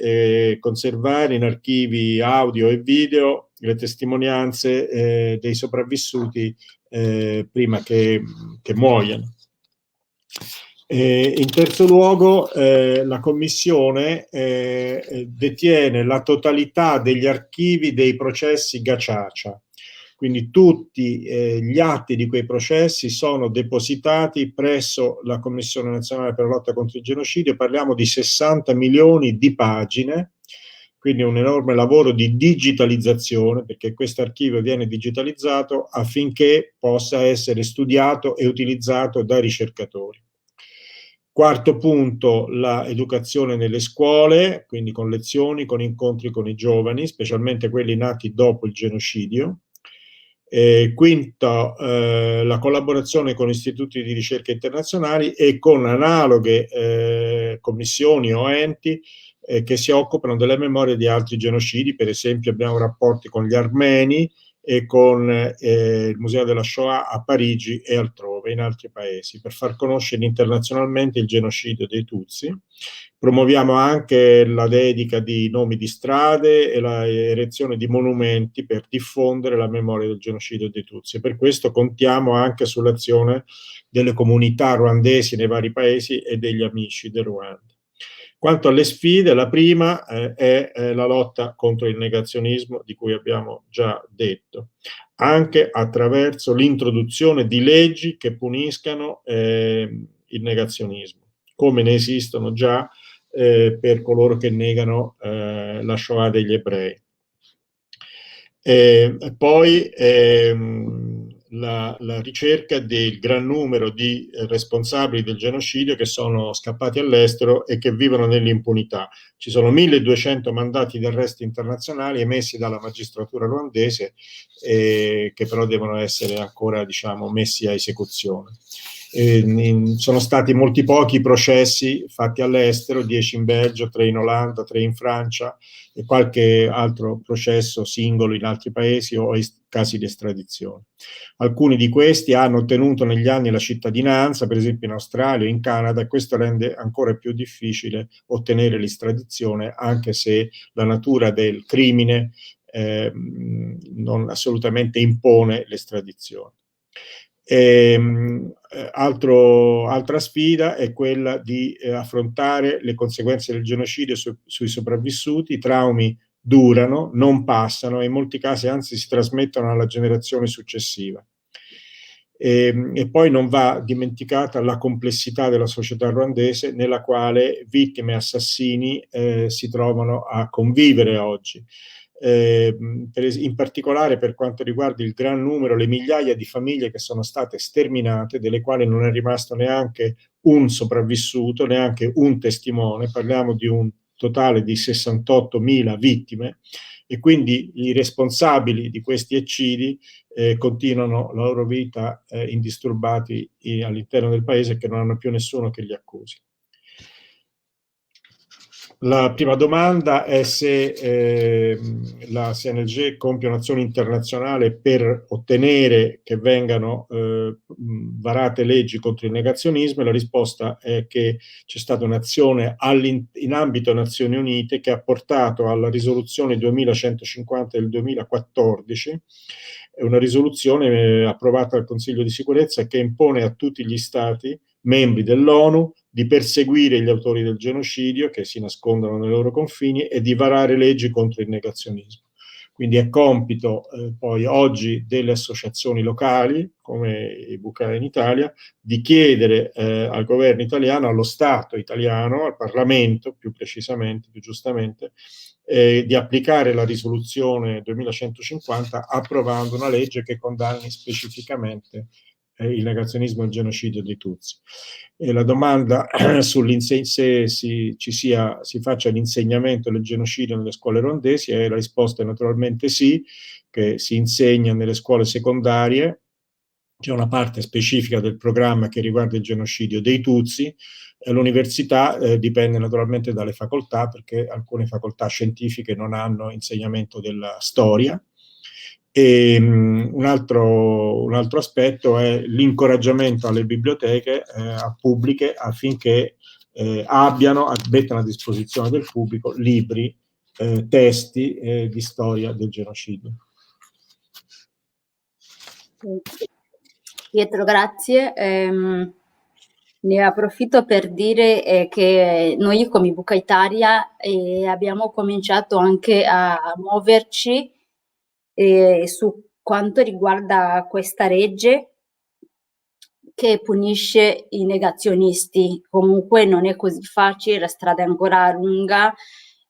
conservare in archivi audio e video le testimonianze dei sopravvissuti prima che muoiano. In terzo luogo, la Commissione detiene la totalità degli archivi dei processi Gacacia. Quindi tutti gli atti di quei processi sono depositati presso la Commissione Nazionale per la lotta contro il genocidio. Parliamo di 60 milioni di pagine, quindi un enorme lavoro di digitalizzazione, perché questo archivio viene digitalizzato affinché possa essere studiato e utilizzato dai ricercatori. Quarto punto, l'educazione nelle scuole, quindi con lezioni, con incontri con i giovani, specialmente quelli nati dopo il genocidio. Quinto, la collaborazione con istituti di ricerca internazionali e con analoghe commissioni o enti che si occupano delle memorie di altri genocidi. Per esempio abbiamo rapporti con gli armeni e con il Museo della Shoah a Parigi e altrove, in altri paesi, per far conoscere internazionalmente il genocidio dei Tutsi. Promuoviamo anche la dedica di nomi di strade e la erezione di monumenti per diffondere la memoria del genocidio dei Tutsi. Per questo contiamo anche sull'azione delle comunità ruandesi nei vari paesi e degli amici del Ruanda. Quanto alle sfide, la prima è la lotta contro il negazionismo, di cui abbiamo già detto, anche attraverso l'introduzione di leggi che puniscano il negazionismo, come ne esistono già per coloro che negano la Shoah degli ebrei. Poi la ricerca del gran numero di responsabili del genocidio che sono scappati all'estero e che vivono nell'impunità. Ci sono 1200 mandati di arresto internazionali emessi dalla magistratura ruandese che però devono essere ancora, diciamo, messi a esecuzione. Sono stati molti pochi processi fatti all'estero, 10 in Belgio, 3 in Olanda, 3 in Francia e qualche altro processo singolo in altri paesi o casi di estradizione. Alcuni di questi hanno ottenuto negli anni la cittadinanza, per esempio in Australia o in Canada, e questo rende ancora più difficile ottenere l'estradizione, anche se la natura del crimine non assolutamente impone l'estradizione. Altra sfida è quella di affrontare le conseguenze del genocidio sui sopravvissuti. I traumi durano, non passano e in molti casi anzi si trasmettono alla generazione successiva. E poi non va dimenticata la complessità della società ruandese, nella quale vittime e assassini si trovano a convivere oggi. In particolare per quanto riguarda il gran numero, le migliaia di famiglie che sono state sterminate, delle quali non è rimasto neanche un sopravvissuto, neanche un testimone. Parliamo di un totale di 68.000 vittime e quindi i responsabili di questi eccidi continuano la loro vita indisturbati all'interno del paese, che non hanno più nessuno che li accusi. La prima domanda è se la CNLG compie un'azione internazionale per ottenere che vengano varate leggi contro il negazionismo, e la risposta è che c'è stata un'azione in ambito Nazioni Unite che ha portato alla risoluzione 2150 del 2014, è una risoluzione approvata dal Consiglio di Sicurezza che impone a tutti gli Stati membri dell'ONU di perseguire gli autori del genocidio che si nascondono nei loro confini e di varare leggi contro il negazionismo. Quindi è compito poi oggi delle associazioni locali, come i Bucai in Italia, di chiedere al governo italiano, allo Stato italiano, al Parlamento più precisamente, più giustamente, di applicare la risoluzione 2150 approvando una legge che condanni specificamente il negazionismo e il genocidio dei Tutsi. E la domanda se si faccia l'insegnamento del genocidio nelle scuole rwandesi, la risposta è naturalmente sì, che si insegna nelle scuole secondarie. C'è una parte specifica del programma che riguarda il genocidio dei Tutsi. L'università dipende naturalmente dalle facoltà, perché alcune facoltà scientifiche non hanno insegnamento della storia. E un altro aspetto è l'incoraggiamento alle biblioteche pubbliche affinché mettano a disposizione del pubblico libri, testi di storia del genocidio. Pietro, grazie. Ne approfitto per dire che noi come Buca Italia abbiamo cominciato anche a muoverci su quanto riguarda questa legge che punisce i negazionisti. Comunque non è così facile, la strada è ancora lunga,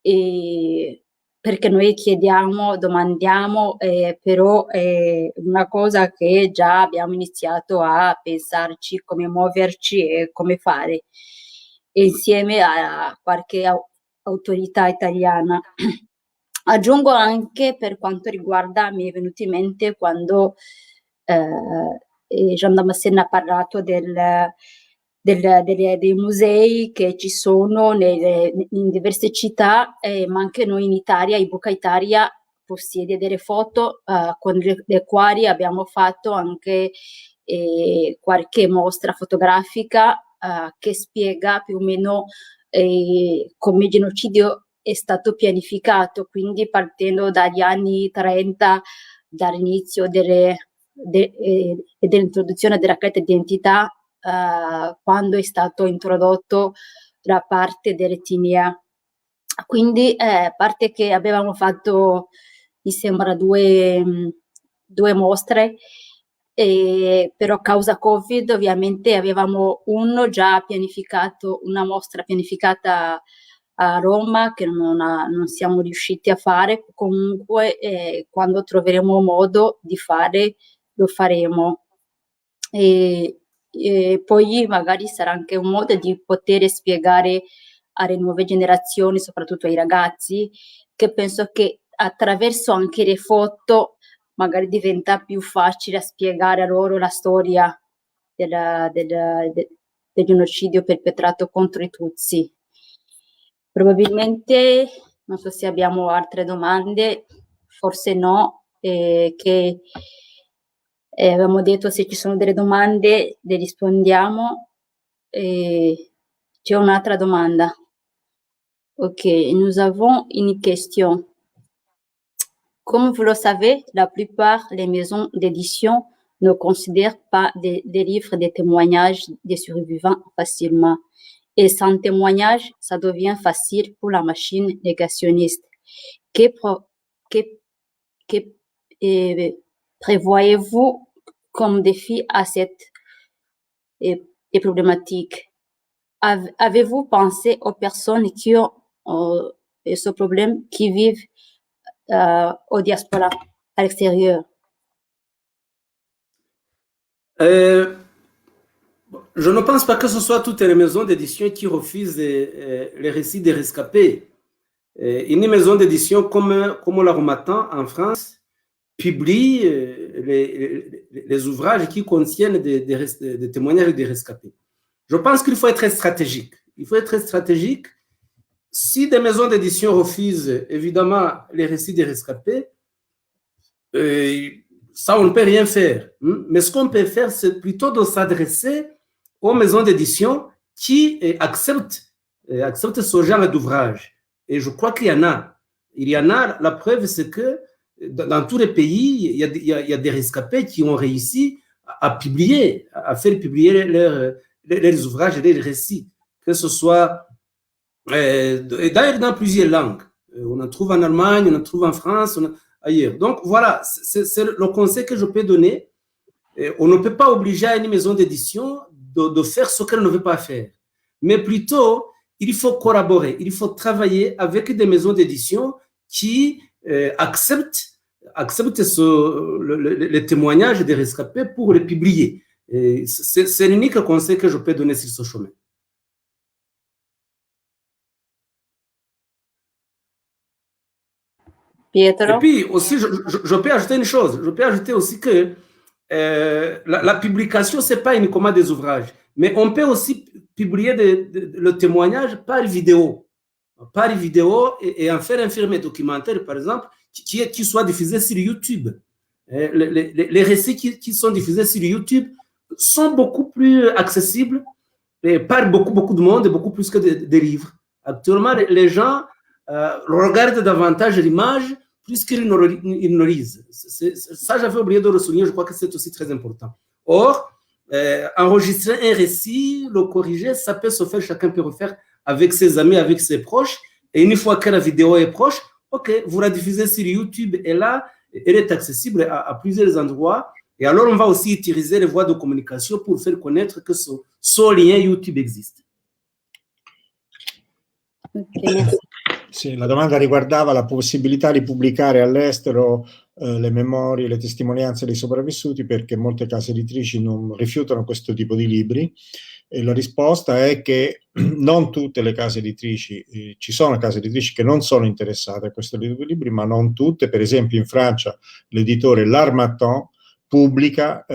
perché noi chiediamo, domandiamo, però è una cosa che già abbiamo iniziato a pensarci come muoverci e come fare, insieme a qualche autorità italiana. Aggiungo anche per quanto riguarda, mi è venuto in mente quando Jean Damascene ha parlato dei musei che ci sono in diverse città, ma anche noi in Italia, in Buca Italia, possiede delle foto con le quali abbiamo fatto anche qualche mostra fotografica che spiega più o meno come il genocidio è stato pianificato, quindi partendo dagli anni 30, dall'inizio dell'introduzione della carta d'identità, quando è stato introdotto la parte dell'etnia. Quindi a parte che avevamo fatto, mi sembra, due mostre, però a causa Covid ovviamente avevamo una mostra pianificata a Roma che non siamo riusciti a fare. Comunque quando troveremo modo di fare, lo faremo. E poi magari sarà anche un modo di poter spiegare alle nuove generazioni, soprattutto ai ragazzi, che penso che attraverso anche le foto magari diventa più facile a spiegare a loro la storia del genocidio perpetrato contro i Tutsi. Probabilmente, non so se abbiamo altre domande, forse no, che avevamo detto se ci sono delle domande le rispondiamo. C'è un'altra domanda. Ok, nous avons une question. Comme vous le savez, la plupart des maisons d'édition ne considèrent pas des livres de témoignages des survivants facilement. Et sans témoignage, ça devient facile pour la machine négationniste. Que prévoyez-vous comme défi à cette problématique? Avez-vous pensé aux personnes qui ont ce problème, qui vivent au diaspora, à l'extérieur? Je ne pense pas que ce soit toutes les maisons d'édition qui refusent les récits des rescapés. Une maison d'édition comme l'Harmattan en France publie les ouvrages qui contiennent des témoignages des rescapés. Je pense qu'il faut être stratégique. Il faut être stratégique. Si des maisons d'édition refusent évidemment les récits des rescapés, ça on ne peut rien faire. Mais ce qu'on peut faire, c'est plutôt de s'adresser aux maisons d'édition qui acceptent ce genre d'ouvrage. Et je crois qu'il y en a. Il y en a. La preuve, c'est que dans tous les pays, il y a des rescapés qui ont réussi à publier, à faire publier leurs ouvrages et leurs récits, que ce soit d'ailleurs dans plusieurs langues. On en trouve en Allemagne, on en trouve en France, ailleurs. Donc voilà, c'est le conseil que je peux donner. On ne peut pas obliger une maison d'édition de faire ce qu'elle ne veut pas faire. Mais plutôt, il faut collaborer, il faut travailler avec des maisons d'édition qui acceptent les témoignages des rescapés pour les publier. C'est l'unique conseil que je peux donner sur ce chemin. Pietro. Et puis aussi, je peux ajouter une chose. Je peux ajouter aussi que la publication, ce n'est pas uniquement des ouvrages, mais on peut aussi publier le témoignage par vidéo. Par vidéo et en faire un film documentaire, par exemple, qui soit diffusé sur YouTube. Les récits qui sont diffusés sur YouTube sont beaucoup plus accessibles par beaucoup de monde et beaucoup plus que des livres. Actuellement, les gens regardent davantage l'image plus qu'ils ne lisent. Ça, j'avais oublié de le souligner, je crois que c'est aussi très important. Or, enregistrer un récit, le corriger, ça peut se faire, chacun peut refaire avec ses amis, avec ses proches, et une fois que la vidéo est proche, ok, vous la diffusez sur YouTube, et là, elle est accessible à plusieurs endroits, et alors on va aussi utiliser les voies de communication pour faire connaître que ce lien YouTube existe. Ok, merci. Sì, la domanda riguardava la possibilità di pubblicare all'estero le memorie, le testimonianze dei sopravvissuti, perché molte case editrici non rifiutano questo tipo di libri, e la risposta è che non tutte le case editrici, ci sono case editrici che non sono interessate a questo tipo di libri, ma non tutte. Per esempio in Francia l'editore L'Harmattan pubblica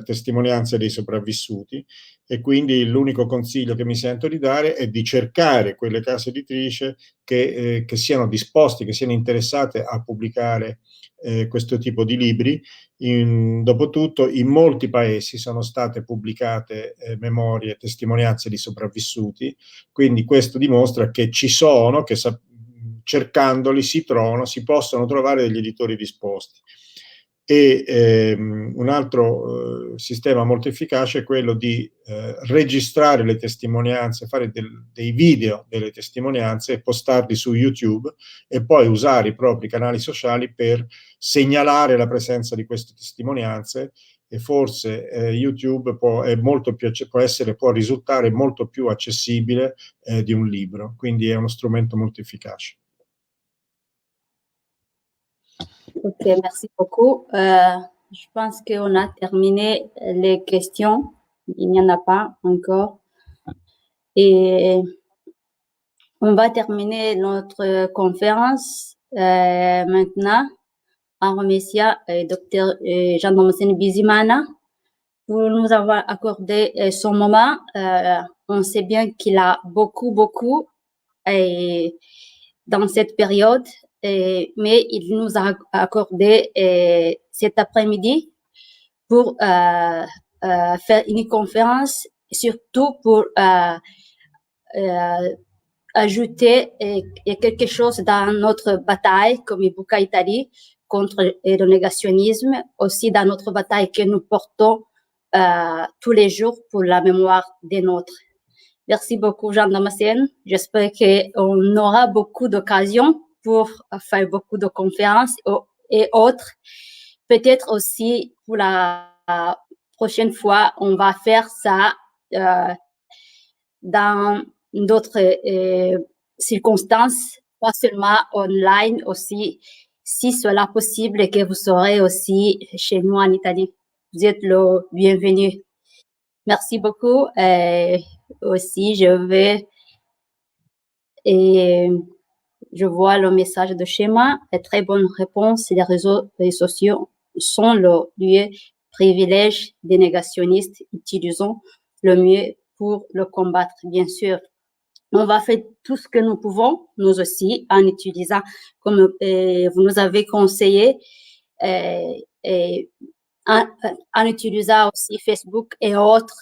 testimonianze dei sopravvissuti, e quindi l'unico consiglio che mi sento di dare è di cercare quelle case editrici che siano disposte, che siano interessate a pubblicare questo tipo di libri. Dopotutto in molti paesi sono state pubblicate memorie e testimonianze di sopravvissuti, quindi questo dimostra che ci sono, che cercandoli si possono trovare degli editori disposti. E un altro sistema molto efficace è quello di registrare le testimonianze, fare dei video delle testimonianze e postarli su YouTube, e poi usare i propri canali sociali per segnalare la presenza di queste testimonianze, e forse YouTube può risultare molto più accessibile di un libro, quindi è uno strumento molto efficace. Ok, merci beaucoup. Je pense qu'on a terminé les questions. Il n'y en a pas encore. Et on va terminer notre conférence maintenant en remerciant Dr. Jean-Damascène Bizimana pour nous avoir accordé son moment. On sait bien qu'il a beaucoup dans cette période, mais il nous a accordé cet après-midi pour faire une conférence, surtout pour ajouter quelque chose dans notre bataille, comme Ibuka Italie, contre le négationnisme, aussi dans notre bataille que nous portons tous les jours pour la mémoire des nôtres. Merci beaucoup, Jean-Damascène. J'espère qu'on aura beaucoup d'occasions pour faire beaucoup de conférences et autres. Peut-être aussi pour la prochaine fois, on va faire ça dans d'autres circonstances, pas seulement online aussi, si cela est possible, et que vous serez aussi chez nous en Italie. Vous êtes le bienvenu. Merci beaucoup. Aussi, je vois le message de schéma. Très bonne réponse. Les réseaux sociaux sont le lieu privilège des négationnistes. Utilisons le mieux pour le combattre, bien sûr. On va faire tout ce que nous pouvons, nous aussi, en utilisant, comme vous nous avez conseillé, en utilisant aussi Facebook et autres,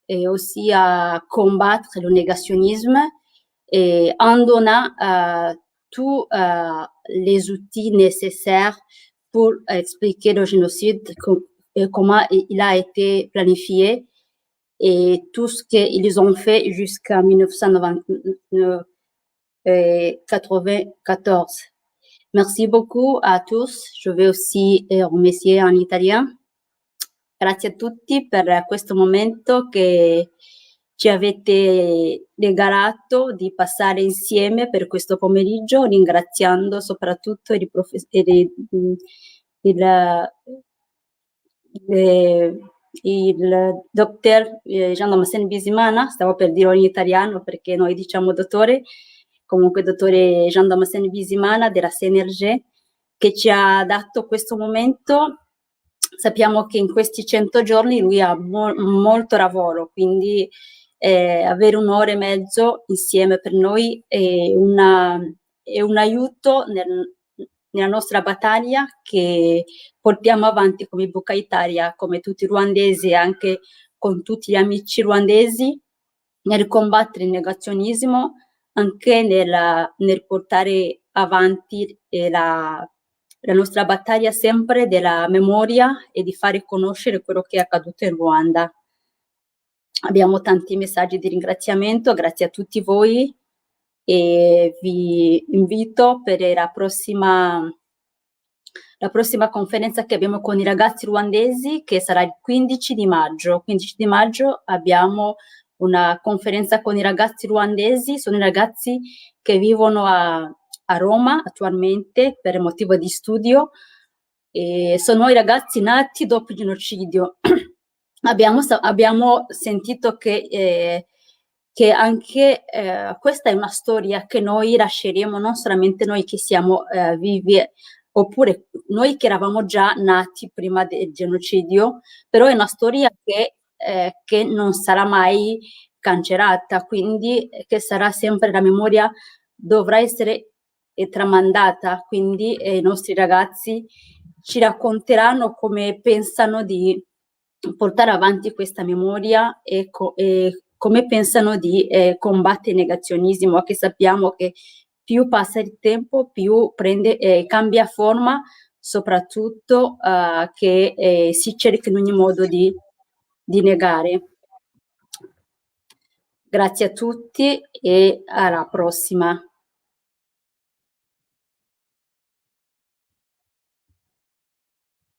et aussi à combattre le négationnisme, et en donnant tous les outils nécessaires pour expliquer le génocide, comment il a été planifié, et tout ce qu'ils ont fait jusqu'en 1994. Merci beaucoup à tous. Je vais aussi remercier en italien. Grazie a tutti per questo momento che ci avete regalato di passare insieme per questo pomeriggio, ringraziando soprattutto il dottor Jean Damascene Bisimana, stavo per dirlo in italiano perché noi diciamo dottore, comunque dottore Jean Damascene Bisimana della Senergie, che ci ha dato questo momento. Sappiamo che in questi 100 giorni lui ha molto lavoro, quindi avere un'ora e mezzo insieme per noi è un aiuto nella nostra battaglia che portiamo avanti come Buca Italia, come tutti i ruandesi e anche con tutti gli amici ruandesi, nel combattere il negazionismo, anche nel portare avanti la nostra battaglia sempre della memoria e di fare conoscere quello che è accaduto in Ruanda. Abbiamo tanti messaggi di ringraziamento, grazie a tutti voi e vi invito per la prossima conferenza che abbiamo con i ragazzi ruandesi, che sarà il 15 di maggio. 15 di maggio abbiamo una conferenza con i ragazzi ruandesi, sono i ragazzi che vivono a Roma attualmente per motivo di studio e sono i ragazzi nati dopo il genocidio. Abbiamo sentito che anche questa è una storia che noi lasceremo, non solamente noi che siamo vivi, oppure noi che eravamo già nati prima del genocidio, però è una storia che non sarà mai cancellata, quindi che sarà sempre la memoria, dovrà essere tramandata, quindi i nostri ragazzi ci racconteranno come pensano di portare avanti questa memoria e come pensano di combattere il negazionismo, che sappiamo che più passa il tempo, più cambia forma, soprattutto che si cerca in ogni modo di negare. Grazie a tutti e alla prossima.